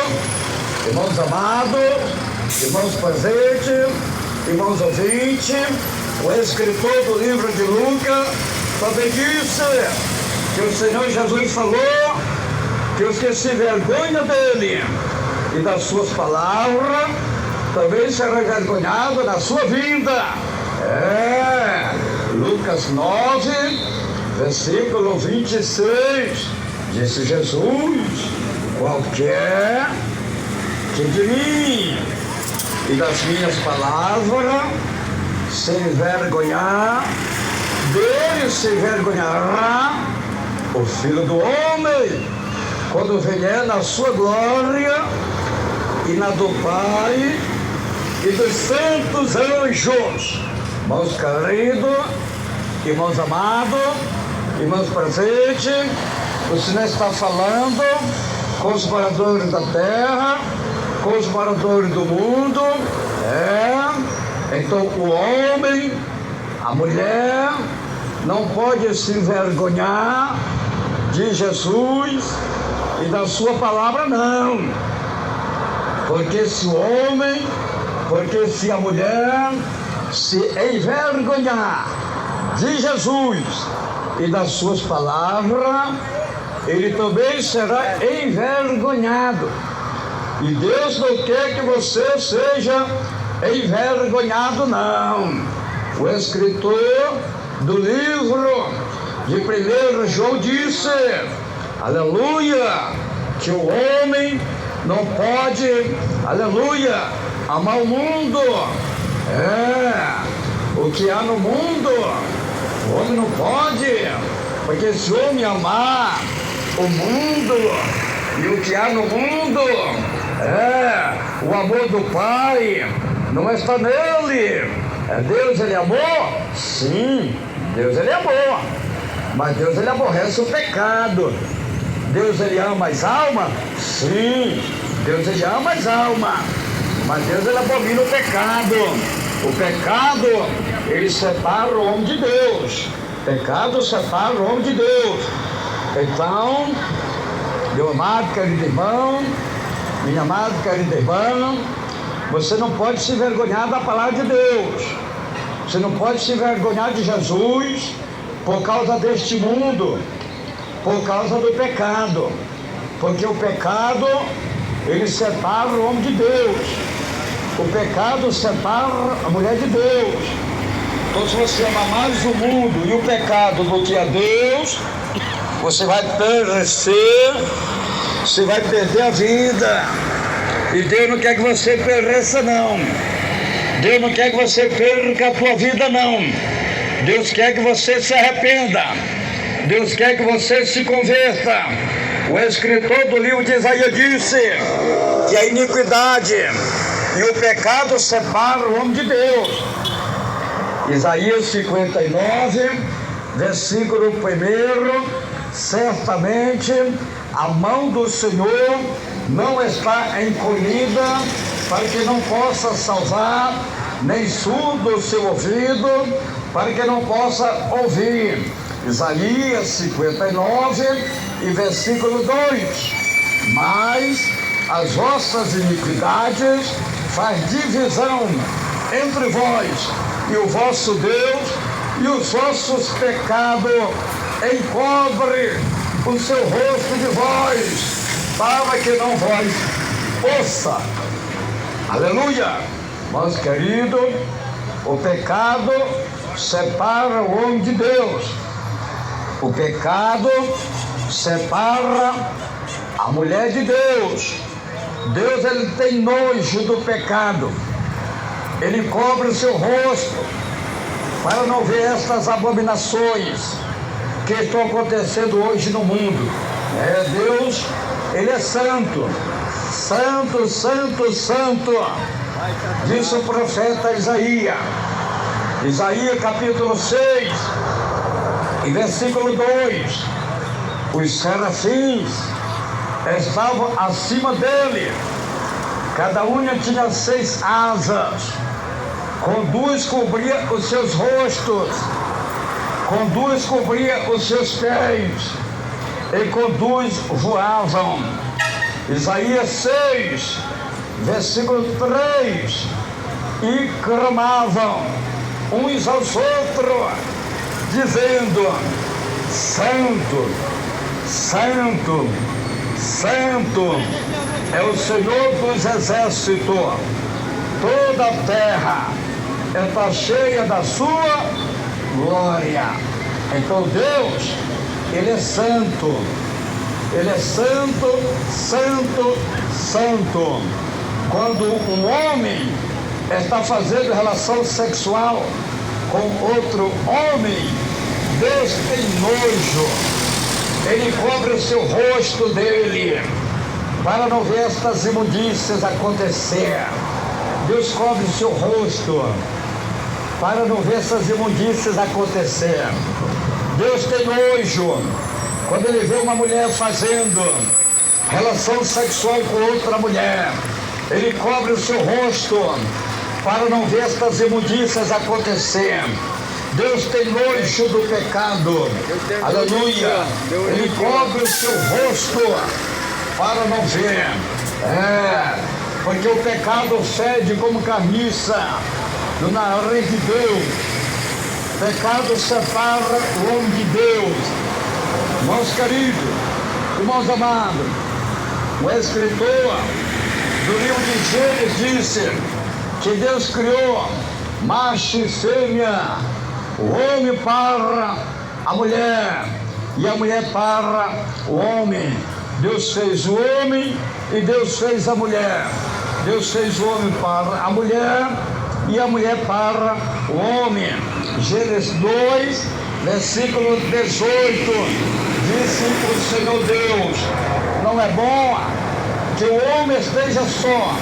S1: irmãos amados, irmãos presentes, irmãos ouvintes, o escritor do livro de Lucas também disse que o Senhor Jesus falou que os que se envergonham dele e das suas palavras, também será envergonhado na sua vinda. Lucas 9, versículo 26, disse Jesus: qualquer que de mim e das minhas palavras se envergonhar, dele se envergonhará o Filho do Homem, quando vier na sua glória e na do Pai e dos santos anjos. Irmãos queridos, irmãos amados, irmãos presentes, o Senhor está falando com os moradores da terra, com os moradores do mundo. Então o homem, a mulher, não pode se envergonhar de Jesus e da sua palavra, não. Porque se o homem, porque se a mulher se envergonhar de Jesus e das suas palavras, ele também será envergonhado. E Deus não quer que você seja envergonhado, não. O escritor do livro de 1 João disse, aleluia, que o homem não pode, aleluia, amar o mundo. O que há no mundo, o homem não pode, porque se o homem amar o mundo e o que há no mundo, o amor do Pai não está nele. Deus, ele amou? Sim, Deus, ele amou, mas Deus, ele aborrece o pecado. Deus, ele ama as almas? Sim, Deus, ele ama as almas, mas Deus, ele abomina o pecado. O pecado, ele separa o homem de Deus. O pecado separa o homem de Deus. Então, meu amado, querido irmão, minha amada, querida irmã, você não pode se envergonhar da palavra de Deus. Você não pode se envergonhar de Jesus por causa deste mundo, por causa do pecado. Porque o pecado, ele separa o homem de Deus. O pecado separa a mulher de Deus. Então, se você amar mais o mundo e o pecado do que a Deus, você vai perecer, você vai perder a vida. E Deus não quer que você pereça, não. Deus não quer que você perca a tua vida, não. Deus quer que você se arrependa. Deus quer que você se converta. O escritor do livro de Isaías disse que a iniquidade e o pecado separam o homem de Deus. Isaías 59, versículo 1, certamente a mão do Senhor não está encolhida para que não possa salvar, nem surdo o seu ouvido para que não possa ouvir. Isaías 59 e versículo 2. Mas as vossas iniquidades faz divisão entre vós e o vosso Deus, e os vossos pecados encobre o seu rosto de vós, para que não vós ouça. Aleluia! Mas, querido, o pecado separa o homem de Deus. O pecado separa a mulher de Deus. Deus, ele tem nojo do pecado. Ele cobre o seu rosto para não ver estas abominações que estão acontecendo hoje no mundo. Deus, ele é santo, santo, santo, santo. Disse o profeta Isaías, Isaías capítulo 6 e versículo 2: os serafins estavam acima dele, cada unha tinha 6 asas, com 2 cobria os seus rostos, com 2 cobria os seus pés, e com 2 voavam. Isaías 6, versículo 3: e clamavam uns aos outros, dizendo: Santo, Santo, Santo é o Senhor dos exércitos. Toda a terra está cheia da sua glória. Então Deus, Ele é santo. Ele é santo, santo, santo. Quando um homem está fazendo relação sexual com outro homem, Deus tem nojo. Ele cobre o seu rosto dele para não ver estas imundícias acontecer. Deus cobre o seu rosto para não ver essas imundícias acontecer. Deus tem nojo quando Ele vê uma mulher fazendo relação sexual com outra mulher. Ele cobre o seu rosto para não ver estas imundícias acontecer. Deus tem nojo do pecado. Aleluia. Ele cobre o seu rosto para não ver. Porque o pecado fede como carniça no nariz de Deus. O pecado separa o homem de Deus. Irmãos queridos, irmãos amados, o escritor do livro de Gênesis disse que Deus criou macho e fêmea, o homem para a mulher e a mulher para o homem. Deus fez o homem e Deus fez a mulher. Deus fez o homem para a mulher e a mulher para o homem. Gênesis 2, versículo 18, disse o Senhor Deus: não é bom que o homem esteja só,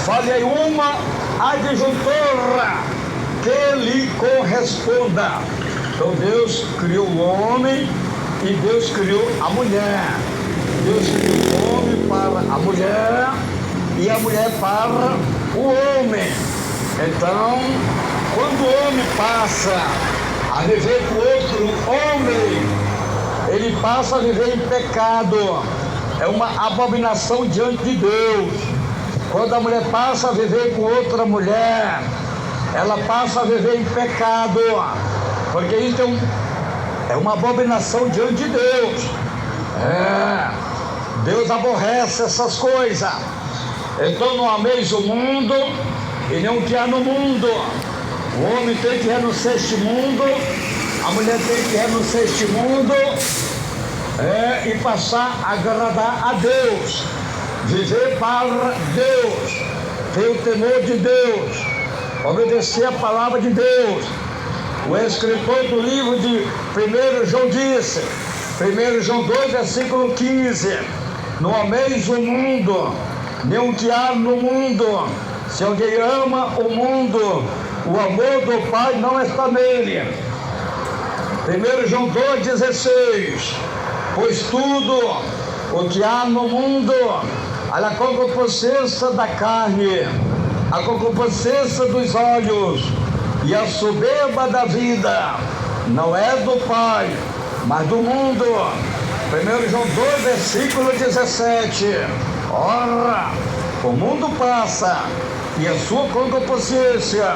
S1: fale uma adjuntora que lhe corresponda. Então Deus criou o homem e Deus criou a mulher. Deus criou o homem para a mulher e a mulher para o homem. Então, quando o homem passa a viver com outro homem, ele passa a viver em pecado. É uma abominação diante de Deus. Quando a mulher passa a viver com outra mulher, ela passa a viver em pecado, porque isso é uma abominação diante de Deus. Deus aborrece essas coisas. Então não ameis o mundo e nem o que há no mundo. O homem tem que renunciar a este mundo, a mulher tem que renunciar a este mundo e passar a agradar a Deus, viver para Deus, ter o temor de Deus, obedecer a palavra de Deus. O escritor do livro de 1 João disse, 1 João 2, versículo 15: não ameis o mundo, nem o que há no mundo. Se alguém ama o mundo, o amor do Pai não está nele. 1 João 2,16: pois tudo o que há no mundo, a concupiscência da carne, a concupiscência dos olhos e a soberba da vida, não é do Pai, mas do mundo. 1 João 2, versículo 17: ora, o mundo passa e a sua concupiscência,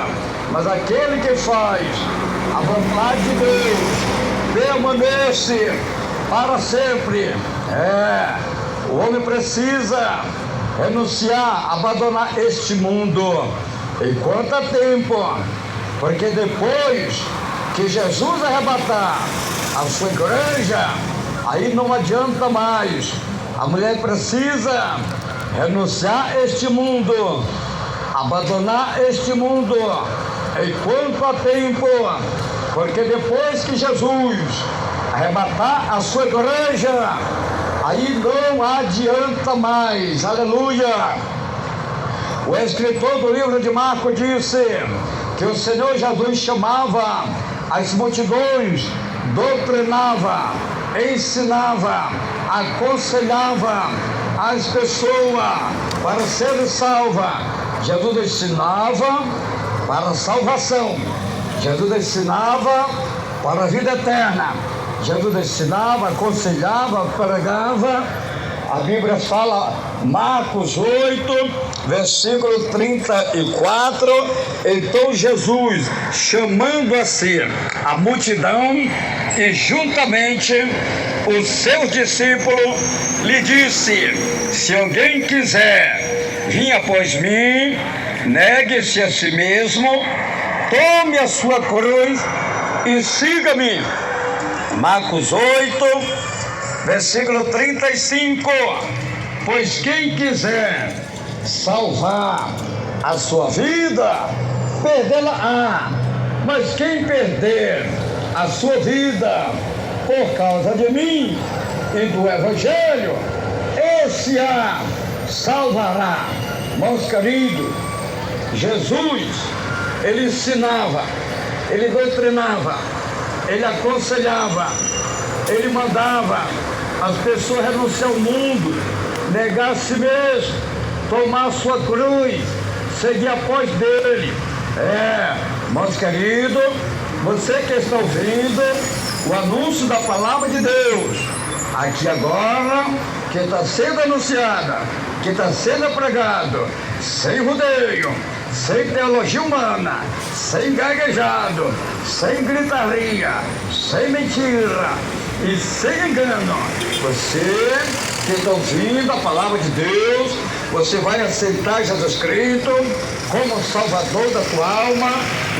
S1: mas aquele que faz a vontade de Deus permanece para sempre. O homem precisa renunciar, abandonar este mundo enquanto há tempo, porque depois que Jesus arrebatar a sua igreja, aí não adianta mais. A mulher precisa renunciar a este mundo, abandonar este mundo enquanto há tempo, porque depois que Jesus arrebatar a sua igreja, aí não adianta mais. Aleluia. O escritor do livro de Marcos disse que o Senhor Jesus chamava as multidões, doutrinava, ensinava, aconselhava as pessoas para serem salvas. Jesus ensinava para a salvação, Jesus ensinava para a vida eterna, Jesus ensinava, aconselhava, pregava. A Bíblia fala, Marcos 8, versículo 34, então Jesus, chamando a si a multidão e juntamente os seus discípulos, lhe disse: se alguém quiser vir após mim, negue-se a si mesmo, tome a sua cruz e siga-me. Marcos 8, versículo 35. Pois quem quiser salvar a sua vida, perdê-la-á. Mas quem perder a sua vida por causa de mim e do Evangelho, esse a salvará. Meus queridos, Jesus, ele ensinava, ele doutrinava, ele aconselhava, ele mandava as pessoas renunciar ao mundo, negar a si mesmo, tomar a sua cruz, seguir após dele. Meus queridos, você que está ouvindo o anúncio da palavra de Deus, aqui agora, que está sendo anunciada, que está sendo pregado, sem rodeio, sem teologia humana, sem gaguejado, sem gritaria, sem mentira e sem engano. Você que está ouvindo a palavra de Deus, você vai aceitar Jesus Cristo como Salvador da tua alma.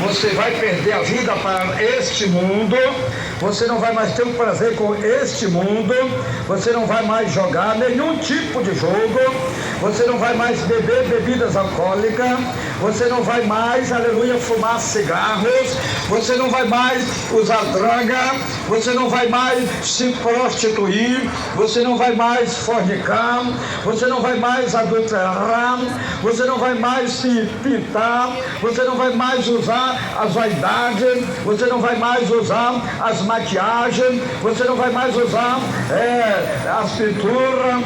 S1: Você vai perder a vida para este mundo. Você não vai mais ter o prazer com este mundo. Você não vai mais jogar nenhum tipo de jogo. Você não vai mais beber bebidas alcoólicas. Você não vai mais, aleluia, fumar cigarros. Você não vai mais usar droga. Você não vai mais se prostituir. Você não vai mais fornicar. Você não vai mais adulterar. Você não vai mais se pintar. Você não vai mais usar as vaidades. Você não vai mais usar as maquiagens. Você não vai mais usar as pinturas,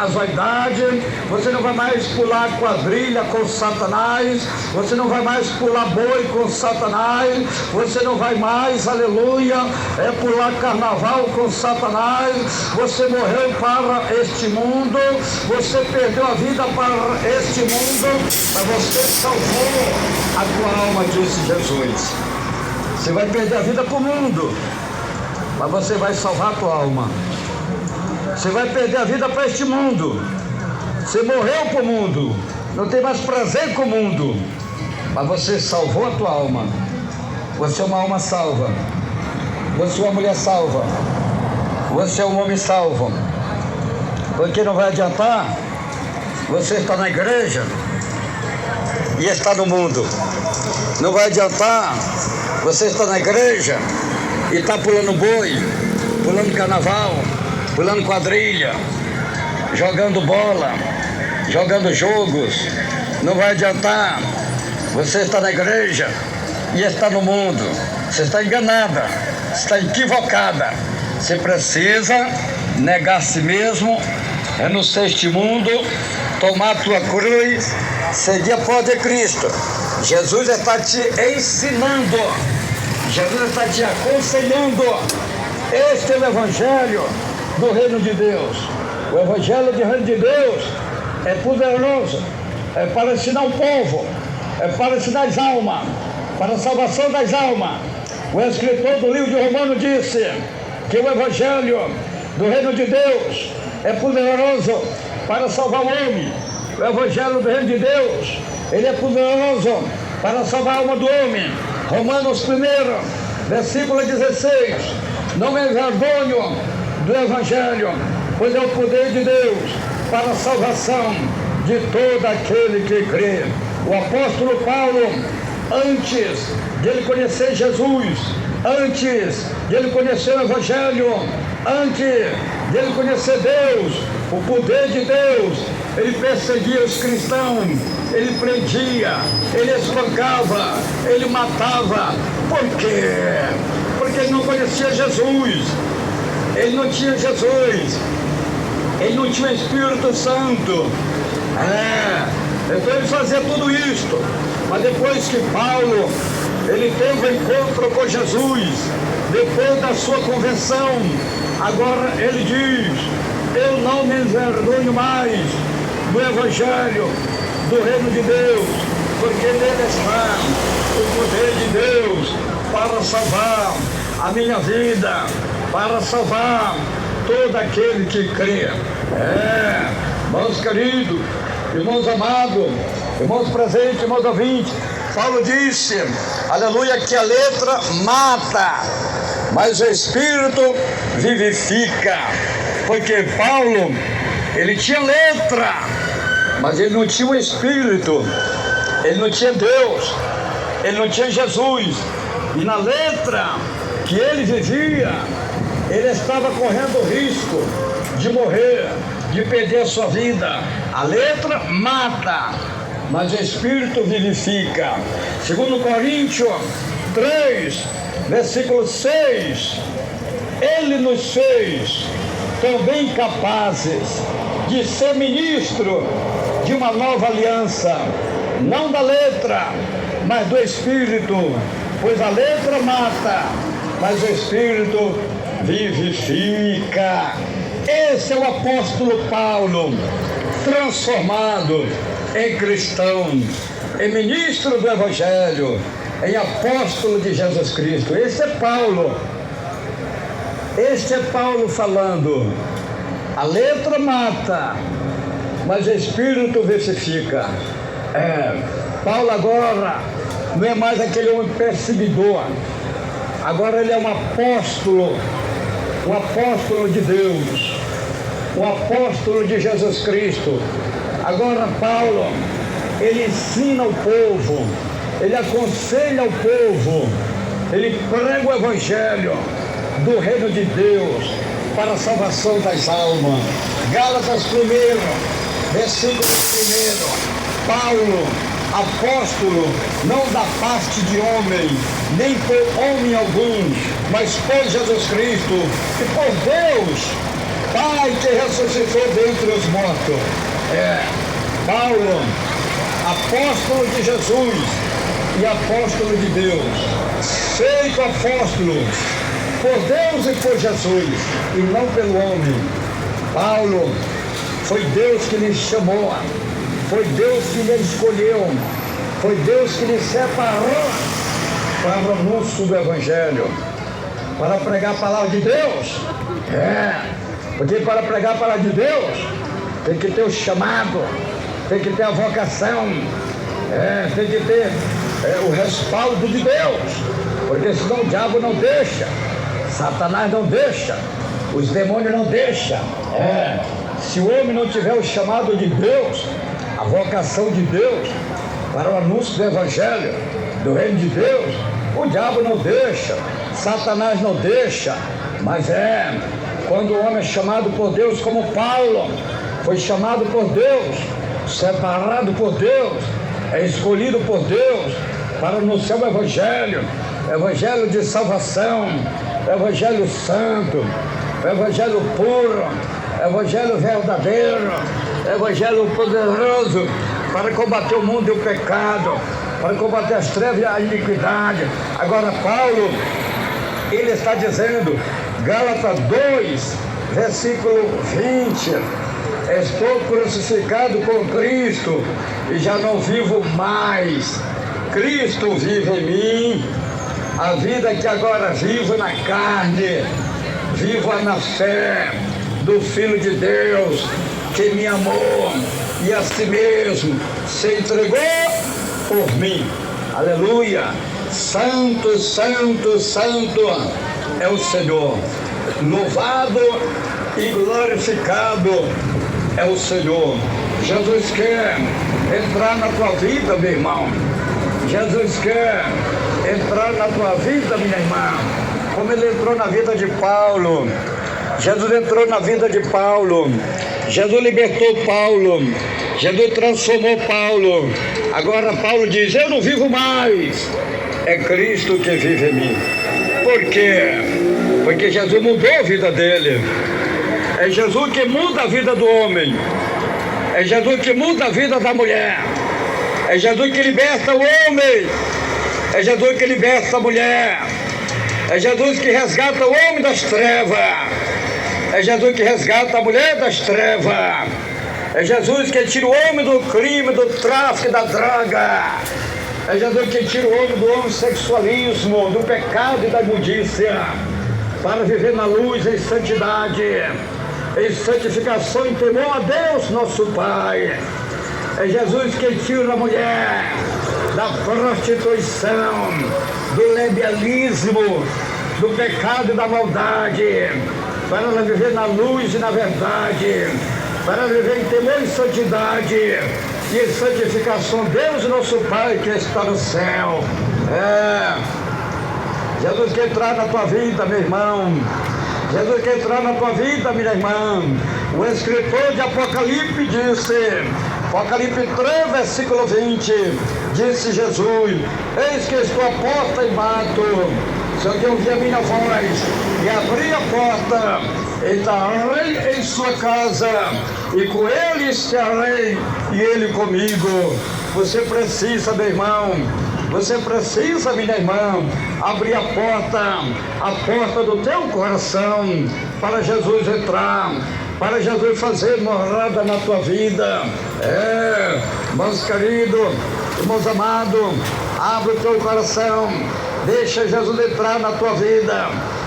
S1: as vaidades. Você não vai mais pular quadrilha com Satanás. Você não vai mais pular boi com Satanás. Você não vai mais, aleluia, pular carnaval com Satanás. Você morreu para este mundo. Você perdeu a vida para este mundo, mas você salvou a tua alma, disse Jesus. Você vai perder a vida para o mundo, mas você vai salvar a tua alma. Você vai perder a vida para este mundo. Você morreu para o mundo, não tem mais prazer com o mundo, mas você salvou a tua alma. Você é uma alma salva. Você é uma mulher salva. Você é um homem salvo. Porque não vai adiantar você estar na igreja e estar no mundo. Não vai adiantar você estar na igreja e estar pulando boi, pulando carnaval, pulando quadrilha, jogando bola, jogando jogos. Não vai adiantar você estar na igreja e estar no mundo. Você está enganada, está equivocada. Você precisa negar a si mesmo, renunciar a este mundo, tomar a tua cruz, seguir após de Cristo. Jesus está te ensinando, Jesus está te aconselhando. Este é o Evangelho do Reino de Deus. O Evangelho do Reino de Deus é poderoso, é para ensinar o povo, é para ensinar as almas, para a salvação das almas. O escritor do livro de Romanos disse que o Evangelho do Reino de Deus é poderoso para salvar o homem. O Evangelho do Reino de Deus, ele é poderoso para salvar a alma do homem. Romanos 1, versículo 16. Não me envergonho do Evangelho, pois é o poder de Deus para a salvação de todo aquele que crê. O apóstolo Paulo, antes de ele conhecer Jesus, antes de ele conhecer o Evangelho, antes de ele conhecer Deus, o poder de Deus, ele perseguia os cristãos, ele prendia, ele espancava, ele matava. Por quê? Porque ele não conhecia Jesus, ele não tinha Jesus, ele não tinha Espírito Santo. Então ele fazia tudo isto. Mas depois que Paulo, ele teve um encontro com Jesus, depois da sua conversão, agora ele diz: eu não me envergonho mais do Evangelho do Reino de Deus, porque nele está o poder de Deus para salvar a minha vida, para salvar todo aquele que crê. Irmãos queridos, irmãos amados, irmãos presentes, irmãos ouvintes, Paulo disse, aleluia, que a letra mata, mas o Espírito vivifica. Porque Paulo, ele tinha letra, mas ele não tinha o Espírito, ele não tinha Deus, ele não tinha Jesus. E na letra que ele vivia, ele estava correndo o risco de morrer, de perder a sua vida. A letra mata, mas o Espírito vivifica. Segundo Coríntios 3, versículo 6, ele nos fez também capazes de ser ministro de uma nova aliança, não da letra, mas do Espírito, pois a letra mata, mas o Espírito vivifica. Esse é o apóstolo Paulo, transformado em cristão, em ministro do Evangelho, em apóstolo de Jesus Cristo. Esse é Paulo. Este é Paulo falando. A letra mata, mas o Espírito vivifica. Paulo agora não é mais aquele homem perseguidor. Agora ele é um apóstolo de Deus, um apóstolo de Jesus Cristo. Agora Paulo, ele ensina o povo, ele aconselha o povo, ele prega o Evangelho do reino de Deus para a salvação das almas. Gálatas 1, versículo 1, Paulo, apóstolo, não da parte de homem, nem por homem algum, mas por Jesus Cristo e por Deus, Pai que ressuscitou dentre os mortos. Paulo, apóstolo de Jesus e apóstolo de Deus, feito apóstolo por Deus e por Jesus, e não pelo homem. Paulo, foi Deus que lhe chamou, foi Deus que lhe escolheu, foi Deus que lhe separou para o anúncio do Evangelho, para pregar a palavra de Deus. Porque para pregar a palavra de Deus tem que ter o chamado, tem que ter a vocação, tem que ter o respaldo de Deus, porque senão o diabo não deixa, Satanás não deixa, os demônios não deixam. Se o homem não tiver o chamado de Deus, a vocação de Deus para o anúncio do Evangelho, do reino de Deus, o diabo não deixa, Satanás não deixa. Mas quando o homem é chamado por Deus, como Paulo foi chamado por Deus, separado por Deus, é escolhido por Deus para anunciar o Evangelho de salvação, Evangelho santo, Evangelho puro, Evangelho verdadeiro, Evangelho poderoso para combater o mundo e o pecado, para combater as trevas e a iniquidade. Agora Paulo, ele está dizendo, Gálatas 2, versículo 20, estou crucificado com Cristo e já não vivo mais, Cristo vive em mim. A vida que agora vivo na carne, vivo na fé do Filho de Deus, que me amou e a si mesmo se entregou por mim. Aleluia! Santo, santo, santo é o Senhor. Louvado e glorificado é o Senhor. Jesus quer entrar na tua vida, meu irmão. Jesus quer entrar na tua vida, minha irmã, como ele entrou na vida de Paulo. Jesus entrou na vida de Paulo, Jesus libertou Paulo, Jesus transformou Paulo. Agora Paulo diz, eu não vivo mais, é Cristo que vive em mim. Por quê? Porque Jesus mudou a vida dele. É Jesus que muda a vida do homem, é Jesus que muda a vida da mulher, é Jesus que liberta o homem, é Jesus que liberta a mulher, é Jesus que resgata o homem das trevas, é Jesus que resgata a mulher das trevas, é Jesus que tira o homem do crime, do tráfico e da droga, é Jesus que tira o homem do homossexualismo, do pecado e da imundícia, para viver na luz, em santidade, em santificação e temor a Deus, nosso Pai. É Jesus que tira a mulher da prostituição, do levianismo, do pecado e da maldade, para ela viver na luz e na verdade, para viver em temor e santidade e em santificação. Deus, nosso Pai, que está no céu. Jesus quer entrar na tua vida, meu irmão. Jesus quer entrar na tua vida, minha irmã. O escritor de Apocalipse disse, Apocalipse 3, versículo 20, disse Jesus: eis que estou à porta e bato. Se alguém ouvir a minha voz e abrir a porta, entrarei em sua casa e com ele estarei e ele comigo. Você precisa, meu irmão, você precisa, minha irmã, abrir a porta do teu coração para Jesus entrar, para Jesus fazer morada na tua vida. Irmãos queridos, irmãos amados, abre o teu coração, deixa Jesus entrar na tua vida.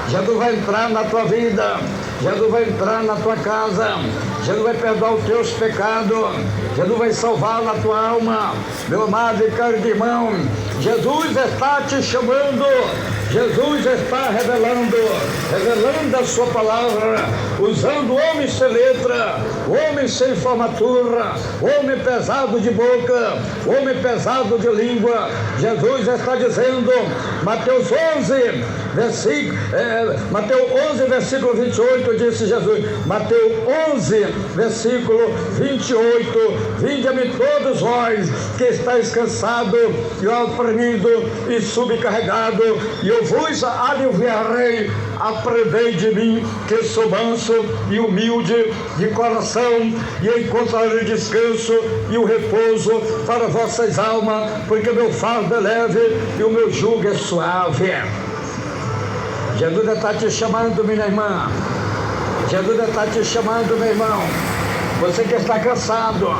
S1: Jesus vai entrar na tua vida, Jesus vai entrar na tua casa, Jesus vai perdoar os teus pecados, Jesus vai salvar na tua alma. Meu amado e caro irmão, Jesus está te chamando, Jesus está revelando a sua palavra, usando homem sem letra, homem sem formatura, homem pesado de boca, homem pesado de língua. Jesus está dizendo, Mateus 11, versículo 28, disse Jesus, Mateus 11, versículo 28, vinde a mim todos vós que estáis cansados e oprimidos e subcarregados, e eu vos aliviarei. Aprendei de mim, que sou manso e humilde de coração, e encontrarei descanso e o repouso para vossas almas, porque meu fardo é leve e o meu jugo é suave. Jesus está te chamando, minha irmã. Jesus está te chamando, meu irmão. Você que está cansado,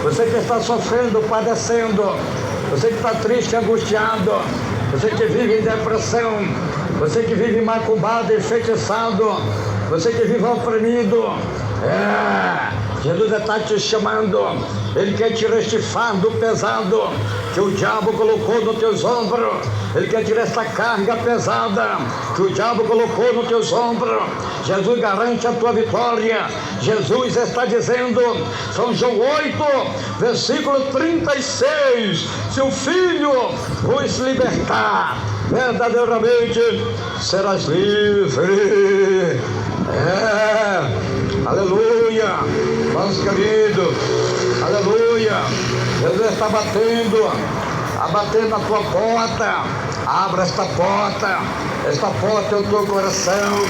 S1: você que está sofrendo, padecendo, você que está triste, angustiado, você que vive em depressão, você que vive macumbado, enfeitiçado, você que vive oprimido, Jesus está te chamando. Ele quer tirar este fardo pesado que o diabo colocou nos teus ombros. Ele quer tirar esta carga pesada que o diabo colocou nos teus ombros. Jesus garante a tua vitória. Jesus está dizendo, São João 8, versículo 36, se o Filho vos libertar, verdadeiramente serás livre. Aleluia, irmãos queridos, aleluia. Jesus está batendo na tua porta. Abra esta porta é o teu coração.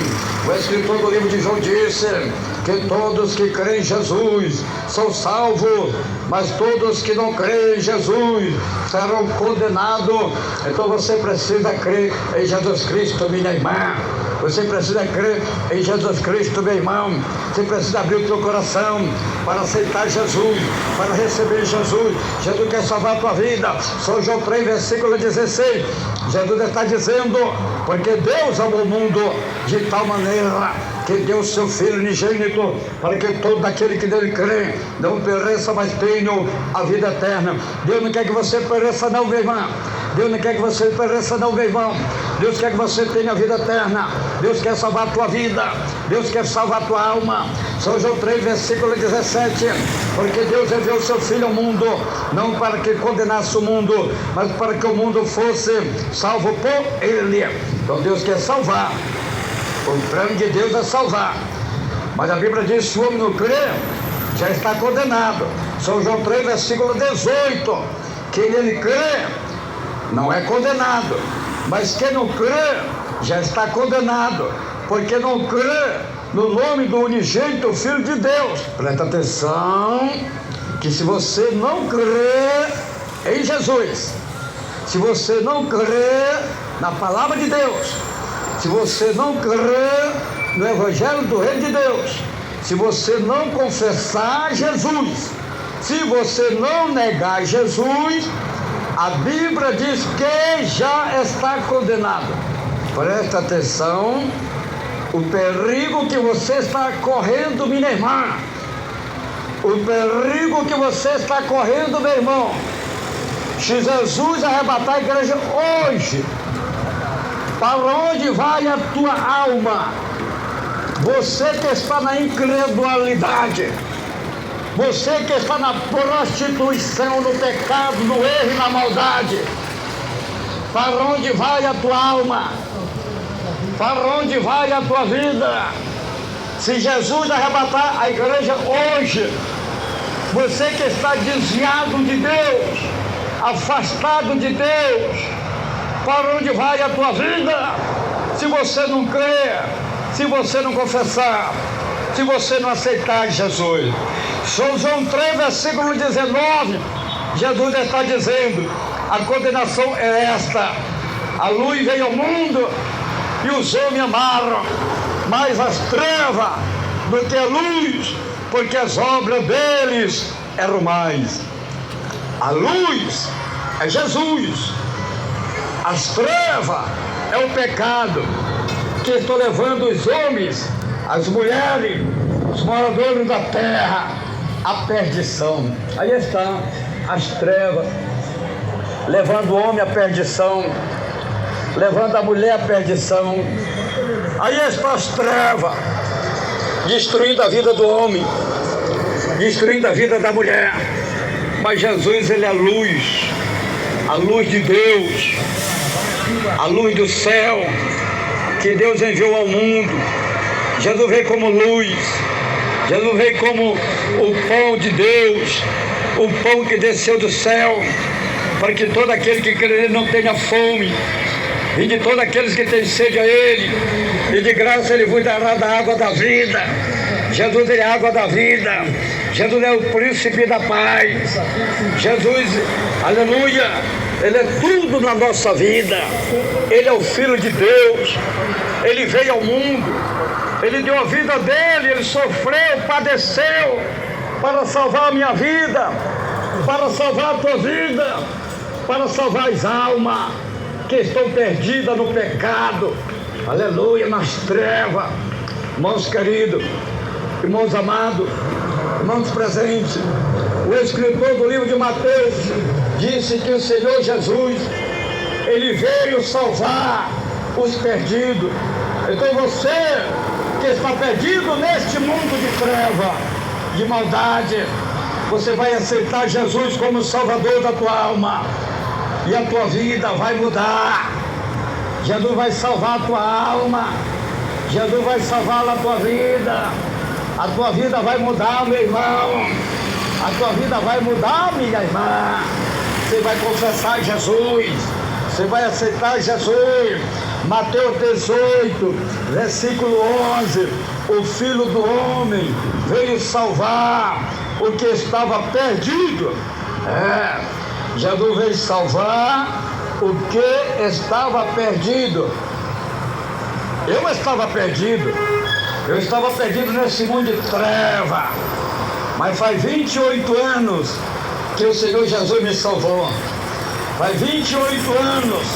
S1: O escritor do livro de João disse que todos que creem em Jesus são salvos, mas todos que não creem em Jesus serão condenados. Então você precisa crer em Jesus Cristo, minha irmã. Você precisa crer em Jesus Cristo, meu irmão. Você precisa abrir o teu coração para aceitar Jesus, para receber Jesus. Jesus quer salvar a tua vida. São João 3, versículo 16. Jesus está dizendo, porque Deus amou o mundo de tal maneira que deu o seu Filho unigênito, para que todo aquele que nele crê não pereça, mas tenha a vida eterna. Deus não quer que você pereça não, meu irmão. Deus não quer que você pereça não, meu irmão. Deus quer que você tenha a vida eterna. Deus quer salvar a tua vida. Deus quer salvar a tua alma. São João 3, versículo 17. Porque Deus enviou o seu Filho ao mundo, não para que condenasse o mundo, mas para que o mundo fosse salvo por Ele. Então Deus quer salvar. O plano de Deus é salvar. Mas a Bíblia diz, se o homem não crê, já está condenado. São João 3, versículo 18. Quem nele crê, não é condenado. Mas quem não crê, já está condenado. Porque não crê no nome do unigênito Filho de Deus. Presta atenção, que se você não crê em Jesus, se você não crê na palavra de Deus, se você não crê no Evangelho do Reino de Deus, se você não confessar Jesus, se você não negar Jesus, a Bíblia diz que já está condenado. Presta atenção, O perigo que você está correndo, minha irmã, o perigo que você está correndo, meu irmão, se Jesus arrebatar a igreja hoje, para onde vai a tua alma? Você que está na incredulidade, você que está na prostituição, no pecado, no erro e na maldade, para onde vai a tua alma? Para onde vai a tua vida? Se Jesus arrebatar a igreja hoje, você que está desviado de Deus, afastado de Deus, para onde vai a tua vida? Se você não crer, se você não confessar, se você não aceitar Jesus. João 3, versículo 19, Jesus está dizendo: a condenação é esta: a luz veio ao mundo e os homens amaram mais as trevas do que a luz, porque as obras deles eram mais. A luz é Jesus, as trevas é o pecado que está levando os homens, as mulheres, os moradores da terra à perdição. Aí está as trevas levando o homem à perdição, levando a mulher à perdição. Aí estão as trevas destruindo a vida do homem, destruindo a vida da mulher. Mas Jesus, ele é a luz de Deus, a luz do céu que Deus enviou ao mundo. Jesus veio como luz, Jesus veio como o pão de Deus, o pão que desceu do céu, para que todo aquele que crê nele não tenha fome, e de todos aqueles que têm sede a Ele, e de graça Ele vos dará da água da vida. Jesus é a água da vida, Jesus é o príncipe da paz, Jesus, aleluia, Ele é tudo na nossa vida. Ele é o Filho de Deus, Ele veio ao mundo, Ele deu a vida dele, Ele sofreu, padeceu, para salvar a minha vida, para salvar a tua vida, para salvar as almas que estão perdidas no pecado, aleluia, nas trevas. Irmãos queridos, irmãos amados, irmãos presentes, o escritor do livro de Mateus disse que o Senhor Jesus, Ele veio salvar os perdidos. Então você que está perdido neste mundo de treva, de maldade, você vai aceitar Jesus como Salvador da tua alma, e a tua vida vai mudar. Jesus vai salvar a tua alma, Jesus vai salvar a tua vida. A tua vida vai mudar, meu irmão, a tua vida vai mudar, minha irmã. Você vai confessar Jesus, você vai aceitar Jesus. Mateus 18, versículo 11, o Filho do Homem veio salvar o que estava perdido. Jesus veio salvar o que estava perdido. Eu estava perdido nesse mundo de treva, mas faz 28 anos que o Senhor Jesus me salvou, faz 28 anos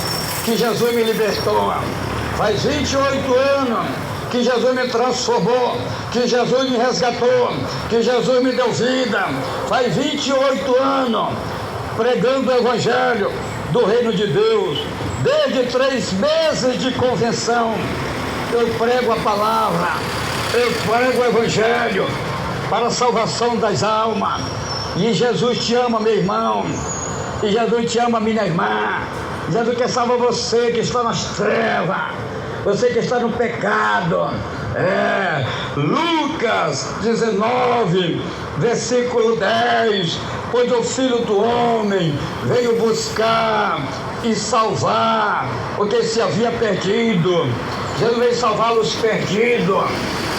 S1: que Jesus me libertou, faz 28 anos que Jesus me transformou, que Jesus me resgatou, que Jesus me deu vida. Faz 28 anos pregando o Evangelho do Reino de Deus. Desde 3 meses de convenção, eu prego a palavra, eu prego o Evangelho para a salvação das almas. E Jesus te ama, meu irmão, e Jesus te ama, minha irmã. Jesus quer salvar você que está nas trevas, você que está no pecado. Lucas 19, versículo 10, pois o Filho do Homem veio buscar e salvar o que se havia perdido. Jesus veio salvar os perdidos.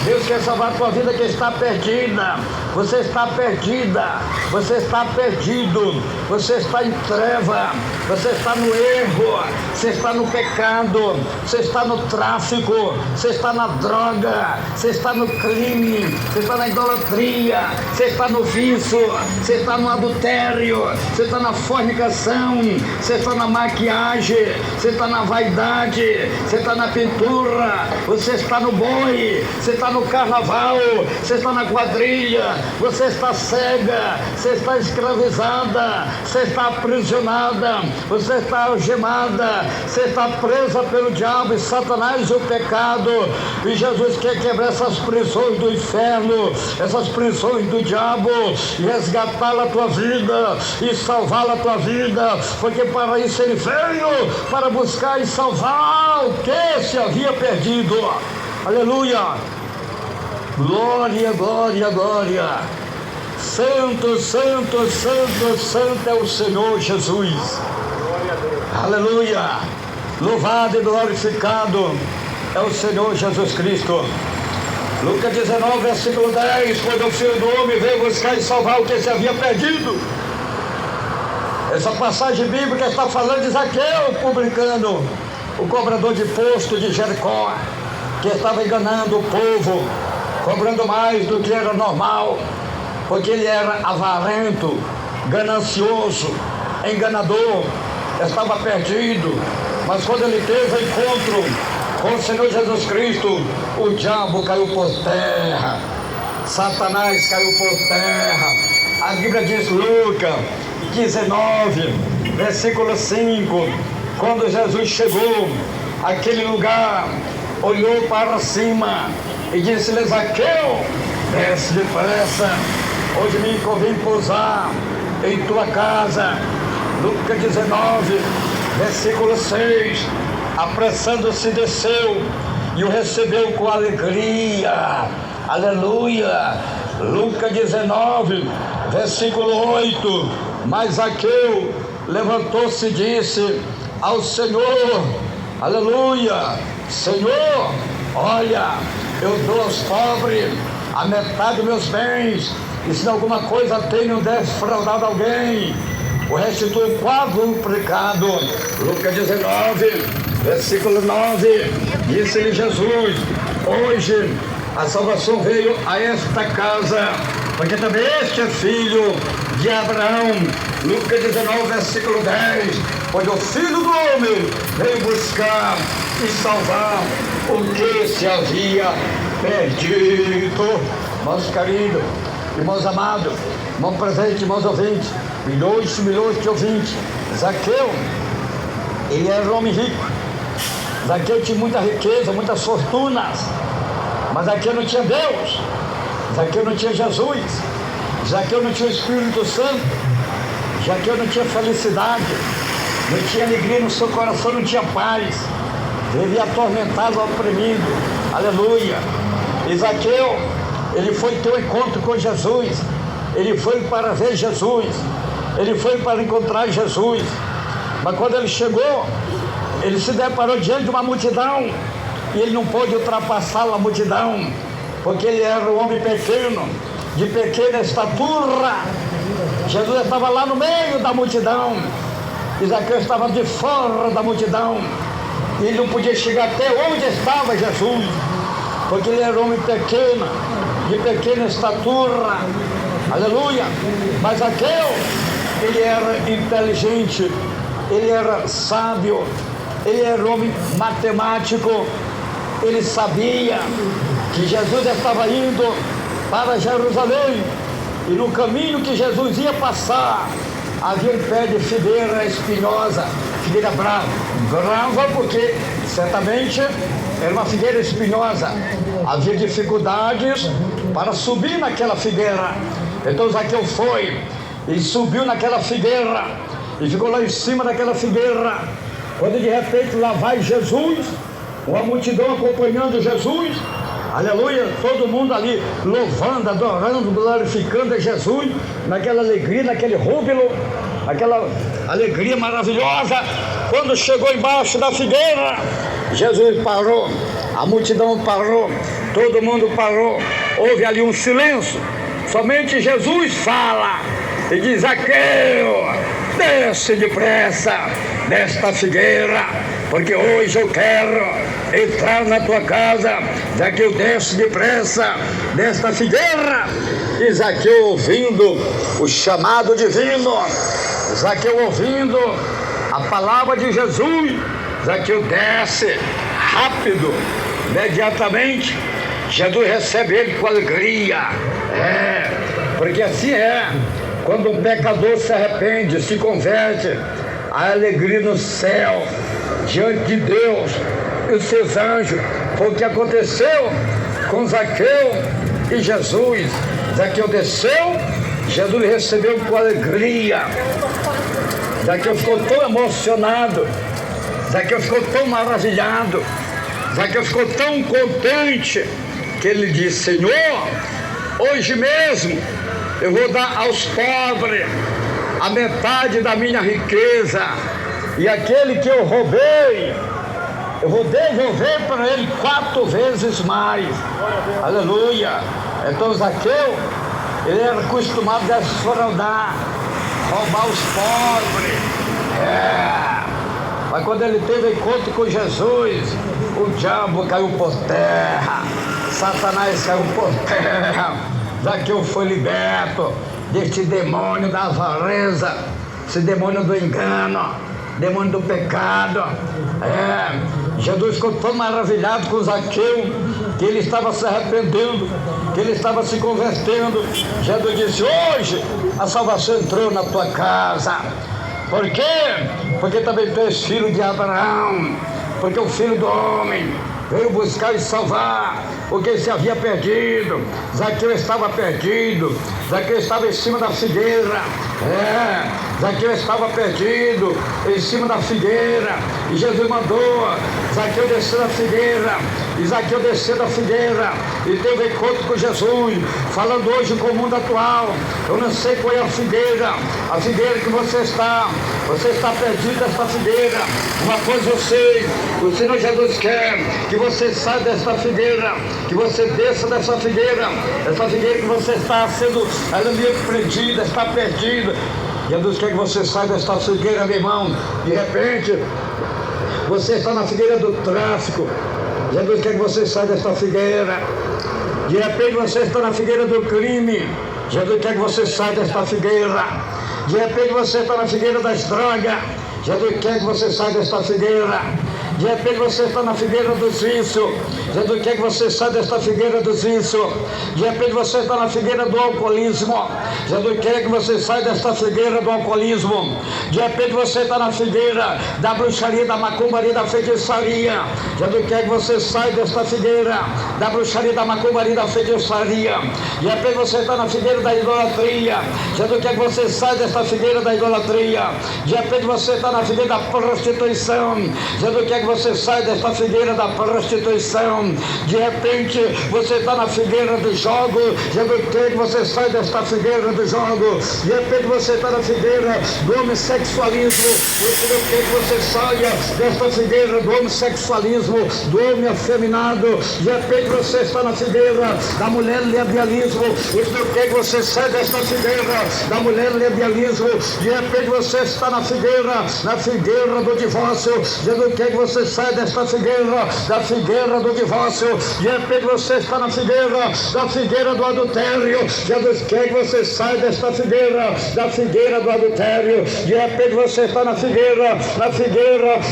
S1: Deus quer salvar a tua vida que está perdida. Você está perdida, você está perdido, você está em treva, você está no erro, você está no pecado, você está no tráfico, você está na droga, você está no crime, você está na idolatria, você está no vício, você está no adultério, você está na fornicação, você está na maquiagem, você está na vaidade, você está na pintura, você está no boi, você está no carnaval, você está na quadrilha, você está cega, você está escravizada, você está aprisionada, você está algemada, você está presa pelo diabo e Satanás e o pecado, e Jesus quer quebrar essas prisões do inferno, essas prisões do diabo, e resgatar a tua vida e salvar a tua vida, porque para isso ele veio, para buscar e salvar o que se havia perdido. Aleluia! Glória, glória, glória! Santo, santo, santo, santo é o Senhor Jesus. Aleluia! Louvado e glorificado é o Senhor Jesus Cristo. Lucas 19, versículo 10, quando o Filho do Homem veio buscar e salvar o que se havia perdido. Essa passagem bíblica está falando de Zaqueu, o publicano, o cobrador de imposto de Jericó, que estava enganando o povo, cobrando mais do que era normal, porque ele era avarento, ganancioso, enganador, estava perdido. Mas quando ele teve encontro com o Senhor Jesus Cristo, o diabo caiu por terra, Satanás caiu por terra. A Bíblia diz, Lucas 19, versículo 5, quando Jesus chegou àquele lugar, olhou para cima e disse-lhe, Zaqueu, desce depressa, hoje me convém pousar em tua casa. Lucas 19, versículo 6, apressando-se desceu e o recebeu com alegria. Aleluia. Lucas 19, versículo 8, mas Zaqueu levantou-se e disse ao Senhor, aleluia, Senhor, olha, eu dou aos pobres a metade dos meus bens, e se alguma coisa tenho defraudado alguém, o restitui quadruplicado. Lucas 19, versículo 9, disse-lhe Jesus, hoje a salvação veio a esta casa, porque também este é filho de Abraão. Lucas 19, versículo 10, pois o Filho do Homem veio buscar e salvar o que se havia perdido. Irmãos queridos, irmãos amados, irmão presente, irmãos ouvintes, milhões de ouvintes, Zaqueu, ele era um homem rico. Zaqueu tinha muita riqueza, muitas fortunas, mas Zaqueu não tinha Deus, Zaqueu não tinha Jesus, Zaqueu não tinha o Espírito Santo, Zaqueu não tinha felicidade, não tinha alegria no seu coração, não tinha paz, vivia atormentado, oprimido. Aleluia. E Zaqueu, ele foi ter um encontro com Jesus, ele foi para ver Jesus, ele foi para encontrar Jesus, mas quando ele chegou, ele se deparou diante de uma multidão, e ele não pôde ultrapassar a multidão, porque ele era um homem pequeno, de pequena estatura. Jesus estava lá no meio da multidão, e Zaqueu estava de fora da multidão, e ele não podia chegar até onde estava Jesus, porque ele era um homem pequeno, de pequena estatura. Aleluia. Mas Zaqueu, ele era inteligente, ele era sábio, ele era homem matemático, ele sabia que Jesus estava indo para Jerusalém, e no caminho que Jesus ia passar, havia um pé de figueira espinhosa, figueira brava porque certamente era uma figueira espinhosa, havia dificuldades para subir naquela figueira. Então Zaqueu foi e subiu naquela figueira e ficou lá em cima daquela figueira, quando de repente lá vai Jesus, uma multidão acompanhando Jesus, aleluia, todo mundo ali louvando, adorando, glorificando a Jesus, naquela alegria, naquele júbilo, aquela alegria maravilhosa. Quando chegou embaixo da figueira, Jesus parou A multidão parou, todo mundo parou, houve ali um silêncio. Somente Jesus fala e diz: Zaqueu, desce depressa desta figueira, porque hoje eu quero entrar na tua casa. Zaqueu, desce depressa desta figueira. E Zaqueu, ouvindo o chamado divino, Zaqueu, ouvindo a palavra de Jesus, Zaqueu desce rápido, imediatamente. Jesus recebe ele com alegria. Porque assim é, quando um pecador se arrepende, se converte, há alegria no céu, diante de Deus e os seus anjos. Foi o que aconteceu com Zaqueu e Jesus. Zaqueu desceu, Jesus recebeu com alegria. Zaqueu ficou tão emocionado, Zaqueu ficou tão maravilhado, Zaqueu ficou tão contente, que ele disse: Senhor, hoje mesmo eu vou dar aos pobres a metade da minha riqueza, e aquele que eu roubei, eu vou devolver para ele 4 vezes mais. Aleluia! Então Zaqueu, ele era acostumado a desfraudar, roubar os pobres. Mas quando ele teve encontro com Jesus, o diabo caiu por terra, Satanás caiu por terra. Zaqueu foi liberto deste demônio da avareza, esse demônio do engano, demônio do pecado. Jesus ficou tão maravilhado com Zaqueu, que ele estava se arrependendo, que ele estava se convertendo. Jesus disse: hoje a salvação entrou na tua casa. Por quê? Porque também tu és filho de Abraão, porque o Filho do Homem veio buscar e salvar o que se havia perdido. Zaqueu estava perdido, Zaqueu estava em cima da figueira. Zaqueu estava perdido em cima da figueira, e Jesus mandou Zaqueu descer da figueira, e Zaqueu desceu da figueira e teve encontro com Jesus, falando hoje com o mundo atual. Eu não sei qual é a figueira que você está perdido desta figueira. Uma coisa eu sei, o Senhor Jesus quer que você saia desta figueira, que você desça dessa figueira, essa figueira que você está sendo, ela é meio prendida, está perdida. Jesus quer que você saia desta figueira, meu irmão. De repente, você está na figueira do tráfico. Jesus quer que você saia desta figueira. De repente, você está na figueira do crime. Jesus quer que você saia desta figueira. De repente, você está na figueira das drogas. Jesus quer que você saia desta figueira. De repente você está na figueira dos vícios. Jesus quer que você saia desta figueira dos vícios. De repente você está na figueira do alcoolismo. Jesus quer que você saia desta figueira do alcoolismo. De repente você está na figueira da bruxaria, da macumbaria, da feitiçaria. Jesus quer que você saia desta figueira da bruxaria, da macumbaria e da feitiçaria. De repente você está na figueira da idolatria. Jesus quer que você saia desta figueira da idolatria. De repente você está na figueira da prostituição. Jesus quer que você saia desta figueira da prostituição. De repente você está na figueira do jogo. Jesus quer que você saia desta figueira do jogo. De repente você está na figueira do homossexualismo. O Senhor quer que você saia desta figueira do homossexualismo, do homem afeminado. De repente você está na figueira da mulher lesbianismo. O Senhor quer que você saia desta figueira da mulher lesbianismo. De repente você está na figueira do divórcio. Jesus quer que você saia desta figueira, da figueira do divórcio. De repente você está na figueira, da figueira do adultério. Jesus quer que você saia desta figueira, da figueira do adultério. De repente você está na figueira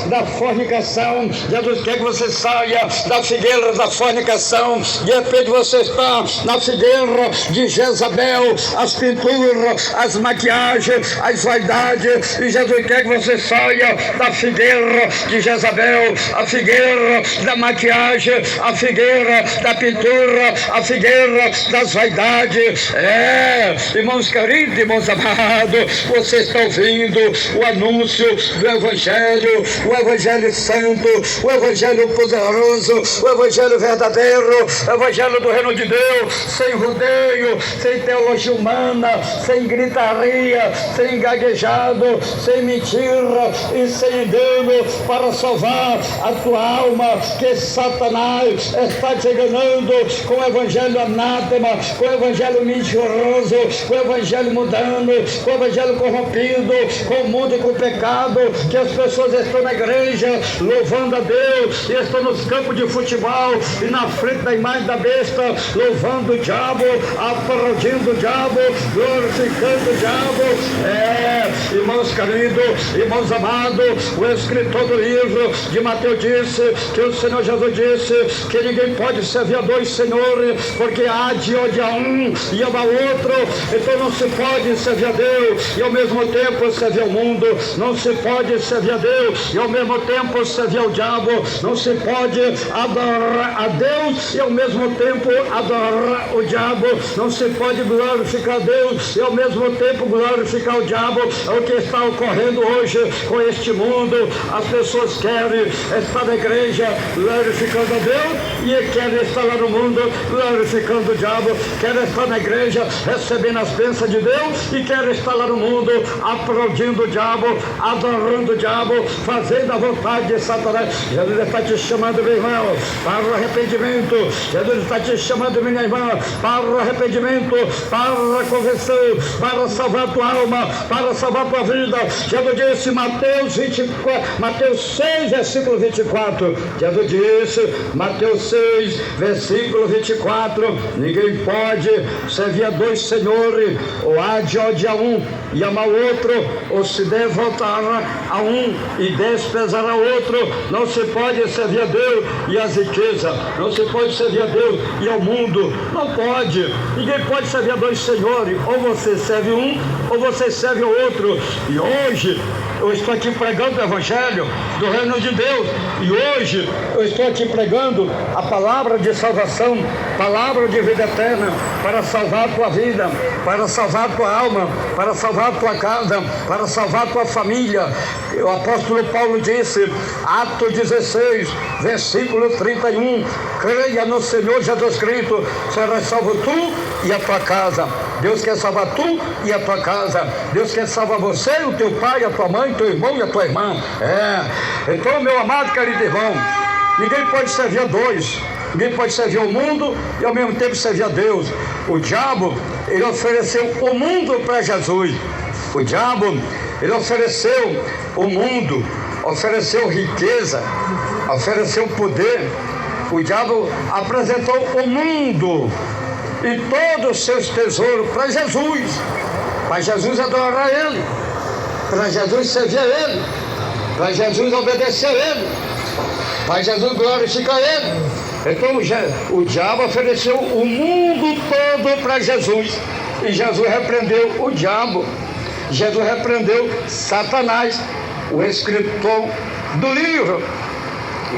S1: da fornicação. Jesus quer que você saia da figueira da fornicação. De repente você está na figueira de Jezabel, as pinturas, as maquiagens, as vaidades. E Jesus quer que você saia da figueira de Jezabel, a figueira da maquiagem, a figueira da pintura, a figueira das vaidades. Irmãos queridos, irmãos amados, você está ouvindo o anúncio do Evangelho, o Evangelho Santo, o Evangelho poderoso, o Evangelho verdadeiro, o Evangelho do Reino de Deus, sem rodeio, sem teologia humana, sem gritaria, sem gaguejado, sem mentira e sem engano, para salvar salvar a tua alma, que Satanás está te enganando com o evangelho anátema, com o evangelho mentiroso, com o evangelho mudando, com o evangelho corrompido, com o mundo e com o pecado, que as pessoas estão na igreja louvando a Deus, e estão nos campos de futebol e na frente da imagem da besta, louvando o diabo, aplaudindo o diabo, glorificando o diabo. Irmãos queridos, irmãos amados, o escritor do livro de Mateus disse que o Senhor Jesus disse que ninguém pode servir a dois senhores, porque há de odiar um e amar outro. Então não se pode servir a Deus e ao mesmo tempo servir ao mundo, não se pode servir a Deus e ao mesmo tempo servir ao diabo, não se pode adorar a Deus e ao mesmo tempo adorar o diabo, não se pode glorificar a Deus e ao mesmo tempo glorificar o diabo. É o que está ocorrendo hoje com este mundo. As pessoas querem estar na igreja glorificando a Deus e querem estar lá no mundo glorificando o diabo, querem estar na igreja recebendo as bênçãos de Deus e querem estar lá no mundo aplaudindo o diabo, adorando o diabo, fazendo a vontade de Satanás. Jesus está te chamando, meu irmão, para o arrependimento. Jesus está te chamando, minha irmã, para o arrependimento, para a conversão, para salvar a tua alma, para salvar a tua vida. Jesus disse, Mateus 6, versículo 24. Jesus disse, Mateus 6, versículo 24, ninguém pode servir a dois senhores, ou há de odiar um e amar o outro, ou se deve voltar a um e desprezar a outro. Não se pode servir a Deus e as riquezas, não se pode servir a Deus e ao mundo, não pode. Ninguém pode servir a dois senhores, ou você serve um ou você serve o outro. E hoje eu estou aqui pregando o evangelho do reino de Deus, e hoje eu estou aqui pregando a palavra de salvação, palavra de vida eterna, para salvar a tua vida, para salvar a tua alma, para salvar a tua casa, para salvar a tua família. O apóstolo Paulo disse, Atos 16, versículo 31, creia no Senhor Jesus Cristo, serás salvo tu e a tua casa. Deus quer salvar tu e a tua casa. Deus quer salvar você, o teu pai, a tua mãe, teu irmão e a tua irmã. Então, meu amado, querido irmão, ninguém pode servir a dois. Ninguém pode servir ao mundo e ao mesmo tempo servir a Deus. O diabo, ele ofereceu o mundo para Jesus. O diabo, ele ofereceu o mundo, ofereceu riqueza, ofereceu poder. O diabo apresentou o mundo e todos os seus tesouros para Jesus adorar Ele, para Jesus servir a Ele, para Jesus obedecer a Ele, para Jesus glorificar Ele. Então o diabo ofereceu o mundo todo para Jesus, e Jesus repreendeu o diabo, Jesus repreendeu Satanás. O escritor do livro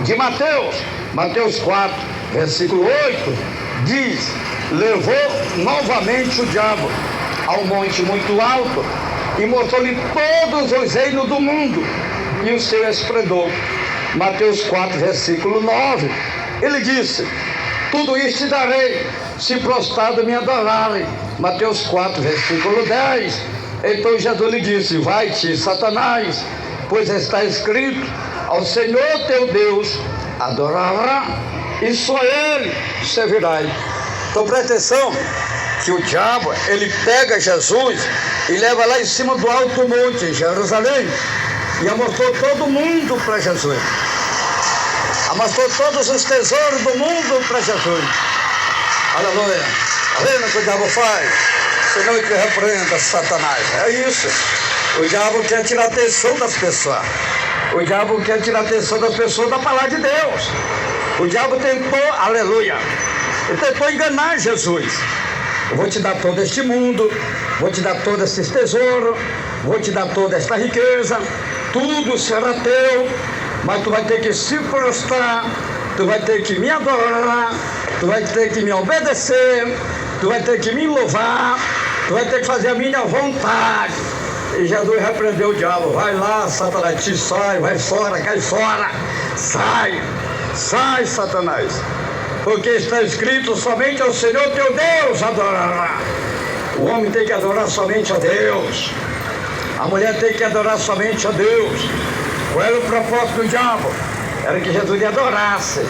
S1: de Mateus 4, versículo 8, diz, levou novamente o diabo ao monte muito alto e mostrou-lhe todos os reinos do mundo e o seu esplendor. Mateus 4, versículo 9, ele disse, tudo isso te darei, se prostrado me adorarem. Mateus 4, versículo 10, então Jesus lhe disse, vai-te, Satanás, pois está escrito, ao Senhor teu Deus adorará e só Ele servirás. Então presta atenção, que o diabo, ele pega Jesus e leva lá em cima do alto monte, em Jerusalém, e amostrou todo mundo para Jesus. Amostrou todos os tesouros do mundo para Jesus. Aleluia. Está vendo o que o diabo faz? Senão que repreenda Satanás. É isso. O diabo quer tirar a atenção das pessoas. O diabo quer tirar a atenção das pessoas da palavra de Deus. O diabo tentou, aleluia, ele tentou enganar Jesus. Eu vou te dar todo este mundo, vou te dar todos esses tesouros, vou te dar toda esta riqueza, tudo será teu, mas tu vai ter que se prostrar, tu vai ter que me adorar, tu vai ter que me obedecer, tu vai ter que me louvar, tu vai ter que fazer a minha vontade. E Jesus repreendeu o diabo, vai lá, Satanás, te sai, vai fora, cai fora, sai, Satanás. Porque está escrito, somente ao Senhor teu Deus adorará. O homem tem que adorar somente a Deus. A mulher tem que adorar somente a Deus. Qual era o propósito do diabo? era que Jesus lhe adorasse.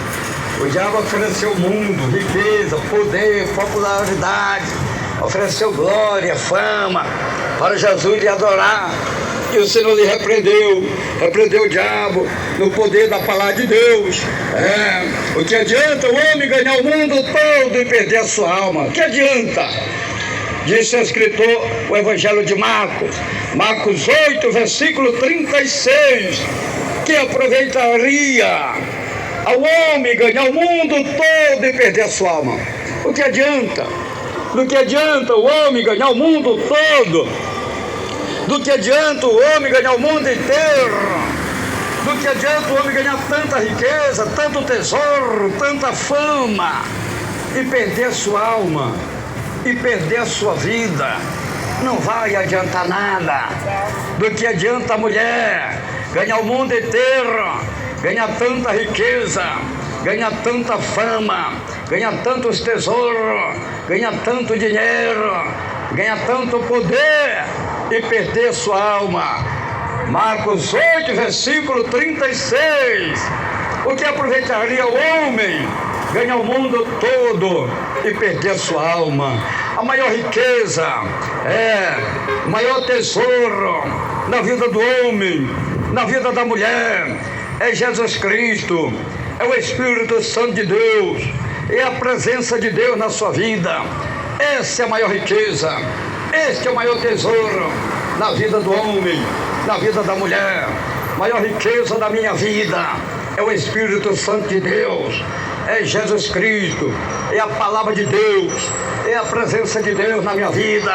S1: O diabo ofereceu o mundo, riqueza, poder, popularidade, ofereceu glória, fama, para Jesus lhe adorar. E o Senhor lhe repreendeu o diabo no poder da palavra de Deus. O que adianta o homem ganhar o mundo todo e perder a sua alma? O que adianta? Disse o escritor, o Evangelho de Marcos, Marcos 8, versículo 36, que aproveitaria ao homem ganhar o mundo todo e perder a sua alma? O que adianta? Do que adianta o homem ganhar o mundo todo? Do que adianta o homem ganhar o mundo inteiro? Do que adianta o homem ganhar tanta riqueza, tanto tesouro, tanta fama e perder a sua alma, e perder a sua vida? Não vai adiantar nada. Do que adianta a mulher ganhar o mundo inteiro, ganhar tanta riqueza, ganhar tanta fama, ganhar tantos tesouros, ganhar tanto dinheiro, ganhar tanto poder e perder sua alma? Marcos 8, versículo 36. O que aproveitaria o homem ganhar o mundo todo e perder sua alma? A maior riqueza, o maior tesouro na vida do homem, na vida da mulher, é Jesus Cristo, é o Espírito Santo de Deus, é a presença de Deus na sua vida. Essa é a maior riqueza, este é o maior tesouro na vida do homem, na vida da mulher. A maior riqueza da minha vida é o Espírito Santo de Deus, é Jesus Cristo, é a palavra de Deus, é a presença de Deus na minha vida,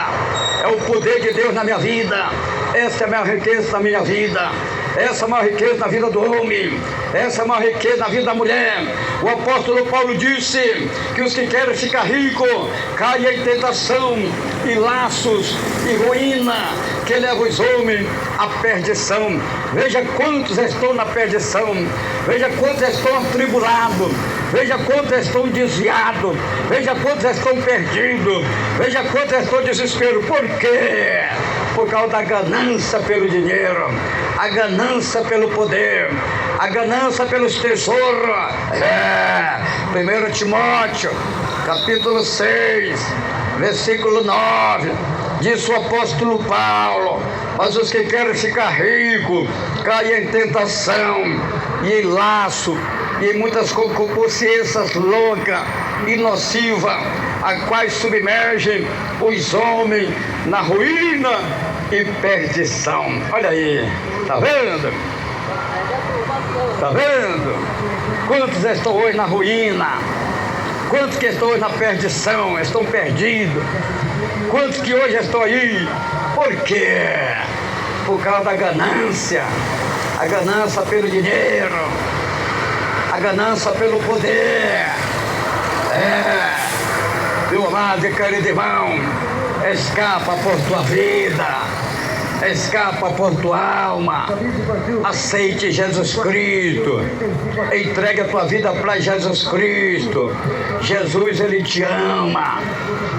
S1: é o poder de Deus na minha vida. Essa é a maior riqueza da minha vida. Essa é a maior riqueza na vida do homem, essa é a maior riqueza na vida da mulher. O apóstolo Paulo disse que os que querem ficar ricos caem em tentação e laços e ruína que leva os homens à perdição. Veja quantos estão na perdição, veja quantos estão atribulados, veja quantos estão desviados, veja quantos estão perdidos, veja quantos estão em desespero. Por quê? Por causa da ganância pelo dinheiro, a ganância pelo poder, a ganância pelos tesouros. 1 Timóteo, capítulo 6, versículo 9, diz o apóstolo Paulo: mas os que querem ficar ricos caem em tentação e em laço e em muitas concupiscências loucas e nocivas, a quais submergem os homens na ruína e perdição. Olha aí, tá vendo? Tá vendo? Quantos estão hoje na ruína? Quantos que estão hoje na perdição? Estão perdidos? Quantos que hoje estão aí? Por quê? Por causa da ganância, a ganância pelo dinheiro, a ganância pelo poder. Meu amado e querido irmão, escapa por tua vida, escapa por tua alma. Aceite Jesus Cristo, entregue a tua vida para Jesus Cristo. Jesus, Ele te ama,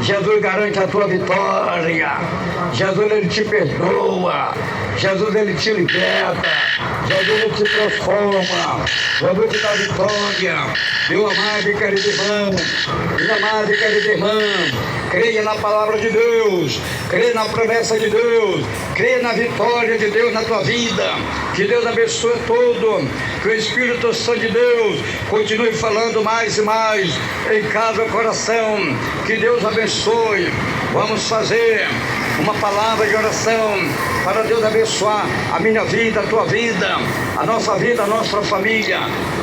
S1: Jesus garante a tua vitória, Jesus, Ele te perdoa, Jesus, Ele te liberta, Jesus, Ele te transforma, Jesus te dá vitória. Meu amado e querido irmão, minha amada e querida irmã, creia na palavra de Deus, creia na promessa de Deus, creia na vitória de Deus na tua vida. Que Deus abençoe todo, que o Espírito Santo de Deus continue falando mais e mais em cada coração. Que Deus abençoe. Vamos fazer uma palavra de oração para Deus abençoar a minha vida, a tua vida, a nossa vida, a nossa família.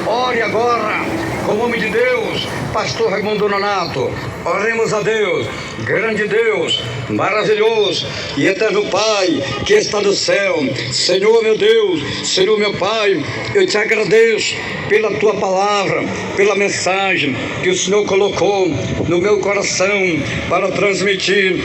S1: Ore agora com o homem de Deus, pastor Raimundo Nonato. Oremos a Deus, grande Deus, maravilhoso e eterno Pai que está no céu. Senhor meu Deus, Senhor meu Pai, eu te agradeço pela tua palavra, pela mensagem que o Senhor colocou no meu coração para transmitir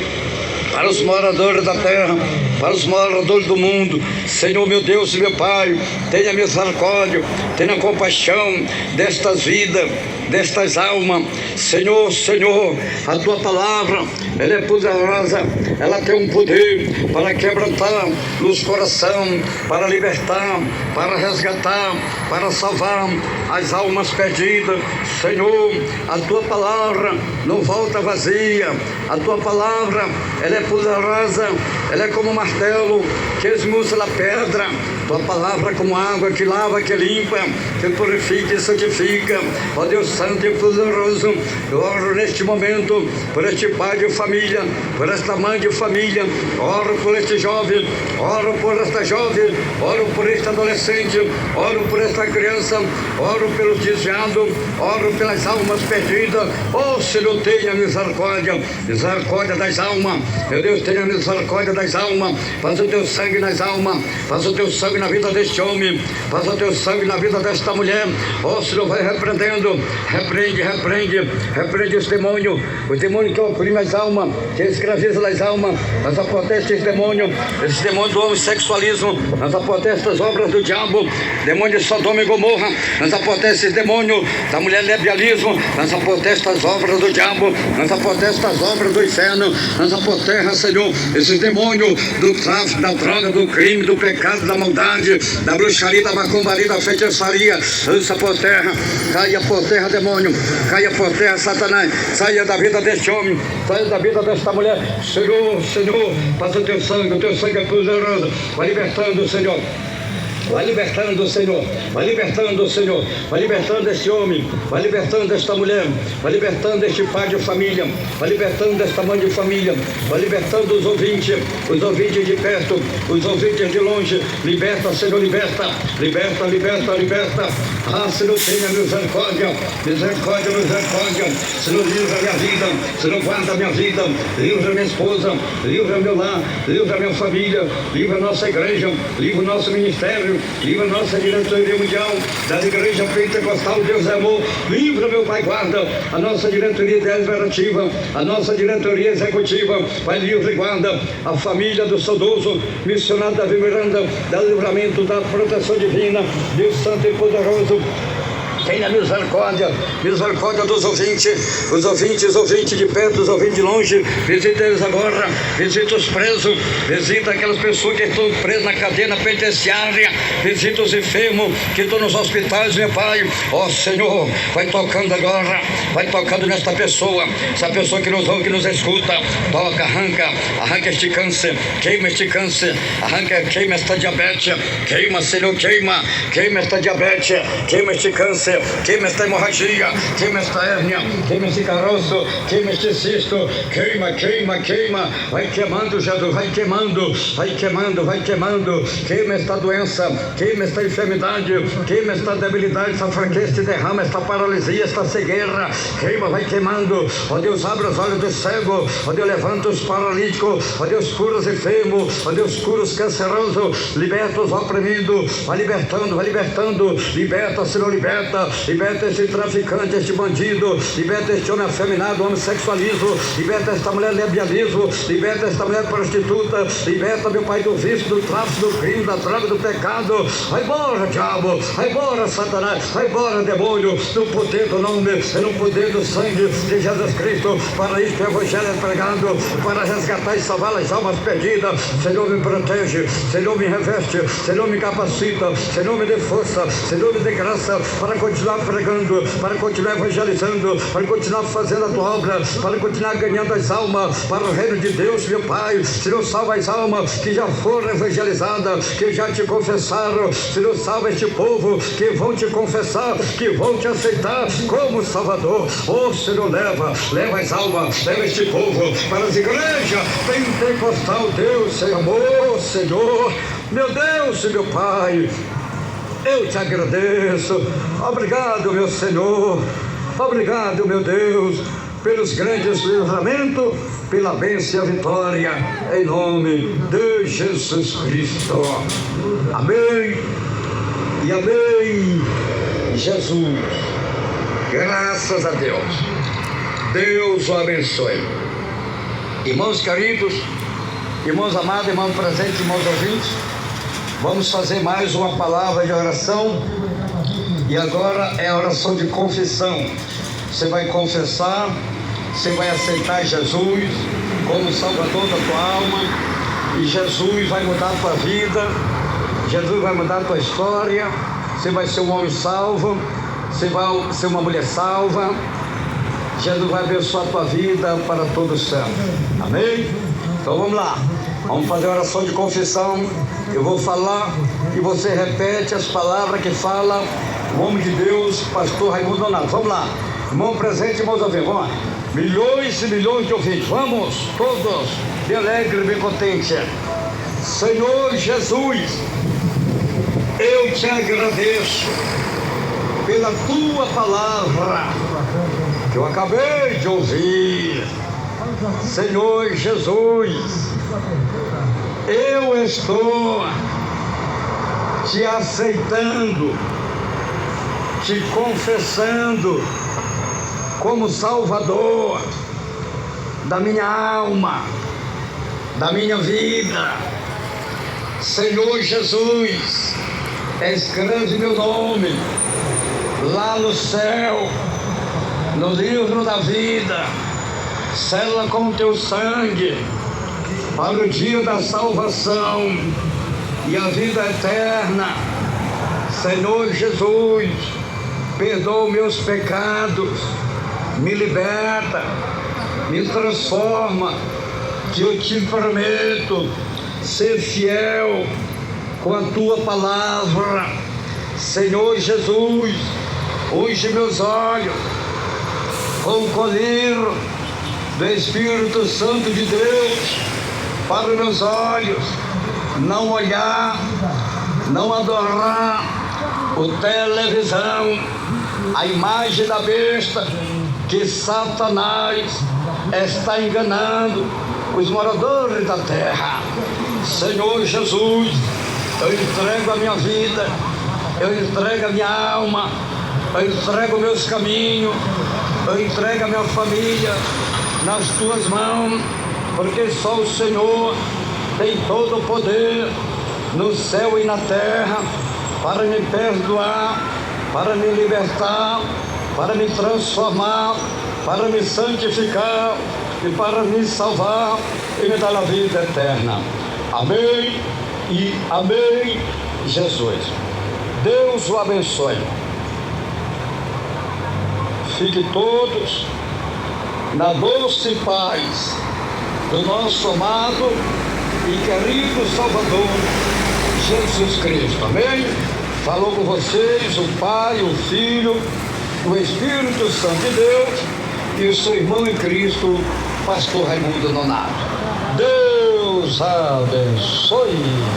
S1: para os moradores da terra, para os moradores do mundo. Senhor, meu Deus e meu Pai, tenha misericórdia, tenha compaixão destas vidas, destas almas. Senhor, Senhor, a tua palavra, ela é poderosa, ela tem um poder para quebrantar os corações, para libertar, para resgatar, para salvar as almas perdidas. Senhor, a tua palavra não volta vazia, a tua palavra, ela é poderosa, ela é como um martelo que esmuça a pedra. Tua palavra é como água que lava, que limpa, que purifica e santifica. Ó Deus Santo e poderoso, eu oro neste momento por este pai de família, por esta mãe de família, oro por este jovem, oro por esta jovem, oro por este adolescente, oro por esta criança, oro pelos desviados, oro pelas almas perdidas. Ó Senhor, tenha misericórdia, misericórdia das almas. Meu Deus, tenha misericórdia das almas. Faz o teu sangue nas almas, faz o teu sangue na vida deste homem, faz o teu sangue na vida desta mulher. Ó Senhor, vai repreendendo, repreende os demônios que oprimem as almas, que escravizam as almas. Nós apodestamos esses demônios do homossexualismo, nós apodestamos as obras do diabo, demônio de Sodoma e Gomorra, nós apodestamos esses demônios da mulher lesbianismo, nós apodestamos as obras do diabo, nós apodestamos as obras do inferno, nós apodestamos, Senhor, esses demônios do tráfico, da droga, do crime, do pecado, da maldade, da bruxaria, da macumbaria, da feitiçaria. Lança por terra, caia por terra, demônio, caia por terra, Satanás, saia da vida deste homem, saia da vida desta mulher. Senhor, Senhor, passa o teu sangue é poderoso, vai libertando, Senhor. Vai libertando, Senhor, vai libertando, Senhor, vai libertando este homem, vai libertando esta mulher, vai libertando este pai de família, vai libertando esta mãe de família, vai libertando os ouvintes de perto, os ouvintes de longe. Liberta, Senhor, liberta. Ah, Senhor, tenha misericórdia, Senhor, livra minha vida, Senhor, guarda minha vida, livra minha esposa, livra meu lar, livra minha família, livra nossa igreja, livra o nosso ministério, livra nossa diretoria mundial, da igreja pentecostal, Deus é amor. Livra, meu Pai, guarda a nossa diretoria deliberativa, a nossa diretoria executiva. Pai, livra e guarda a família do saudoso missionário Davi Miranda, da livramento, da proteção divina, Deus Santo e poderoso. Tenha misericórdia dos ouvintes, os ouvintes de perto, os ouvintes de longe. Visita eles agora, visita os presos, visita aquelas pessoas que estão presas na cadeia penitenciária, visita os enfermos que estão nos hospitais, meu Pai. Ó Senhor, vai tocando agora, vai tocando nesta pessoa, essa pessoa que nos ouve, que nos escuta. Toca, arranca este câncer, queima este câncer, queima esta diabetes, queima, Senhor, queima esta diabetes, queima este câncer, queima esta hemorragia, queima esta hérnia, queima este caroço, queima este cisto, queima, vai queimando, Jesus, vai queimando, queima esta doença, queima esta enfermidade, queima esta debilidade, esta fraqueza, este derrama, esta paralisia, esta cegueira, queima, vai queimando. Ó Deus, abre os olhos dos cegos, ó Deus, levanta os paralíticos, ó Deus, cura os enfermos, ó Deus, cura os cancerosos, liberta os oprimidos, vai libertando, liberta, Senhor, liberta esse traficante, este bandido, liberta este homem afeminado, homossexualismo, liberta esta mulher lesbianismo, liberta esta mulher prostituta, liberta, meu Pai, do vício, do tráfico, do crime, da droga, do pecado. Vai embora, diabo, vai embora, Satanás, vai embora, demônio, no poder do nome e no poder do sangue de Jesus Cristo. Para isso que o Evangelho é pregado, para resgatar e salvar as almas perdidas. Senhor, me protege, Senhor, me reveste, Senhor, me capacita, Senhor, me dê força, Senhor, me dê graça para continuar pregando, para continuar evangelizando, para continuar fazendo a tua obra, para continuar ganhando as almas para o reino de Deus, meu Pai. Senhor, salva as almas que já foram evangelizadas, que já te confessaram. Senhor, salva este povo que vão te confessar, que vão te aceitar como Salvador. Oh, Senhor, leva as almas, leva este povo para as igrejas pentecostal. Deus, Senhor, meu Deus e meu Pai, eu te agradeço. Obrigado, meu Senhor. Obrigado, meu Deus, pelos grandes livramentos, pela bênção e a vitória, em nome de Jesus Cristo. Amém e amém. Jesus, graças a Deus. Deus o abençoe. Irmãos queridos, Irmãos amados, irmãos presentes, irmãos ouvintes, vamos fazer mais uma palavra de oração. E agora é a oração de confissão. Você vai confessar, você vai aceitar Jesus como Salvador da tua alma, e Jesus vai mudar a tua vida, Jesus vai mudar a tua história. Você vai ser um homem salvo, você vai ser uma mulher salva. Jesus vai abençoar a tua vida para todo o céu. Amém? Então vamos lá, vamos fazer a oração de confissão. Eu vou falar e você repete as palavras que fala o homem de Deus, pastor Raimundo Donato. Vamos lá, irmão presente, irmãos ouvintes, vamos lá. Milhões e milhões de ouvintes, vamos todos, bem alegre, bem contente. Senhor Jesus, eu te agradeço pela tua palavra que eu acabei de ouvir. Senhor Jesus, eu estou te aceitando, te confessando como Salvador da minha alma, da minha vida. Senhor Jesus, escreve meu nome lá no céu, no livro da vida, sela com teu sangue para o dia da salvação e a vida eterna. Senhor Jesus, perdoa meus pecados, me liberta, me transforma, que eu te prometo ser fiel com a tua palavra. Senhor Jesus, unge meus olhos com o colírio do Espírito Santo de Deus para os meus olhos não olhar, não adorar o televisão, a imagem da besta que Satanás está enganando os moradores da terra. Senhor Jesus, eu entrego a minha vida, eu entrego a minha alma, eu entrego meus caminhos, eu entrego a minha família nas tuas mãos, porque só o Senhor tem todo o poder no céu e na terra para me perdoar, para me libertar, para me transformar, para me santificar e para me salvar e me dar a vida eterna. Amém e amém, Jesus. Deus o abençoe. Fiquem todos na doce paz do nosso amado e querido Salvador Jesus Cristo. Amém? Falou com vocês o Pai, o Filho, o Espírito Santo de Deus e o seu irmão em Cristo, pastor Raimundo Donato. Deus abençoe.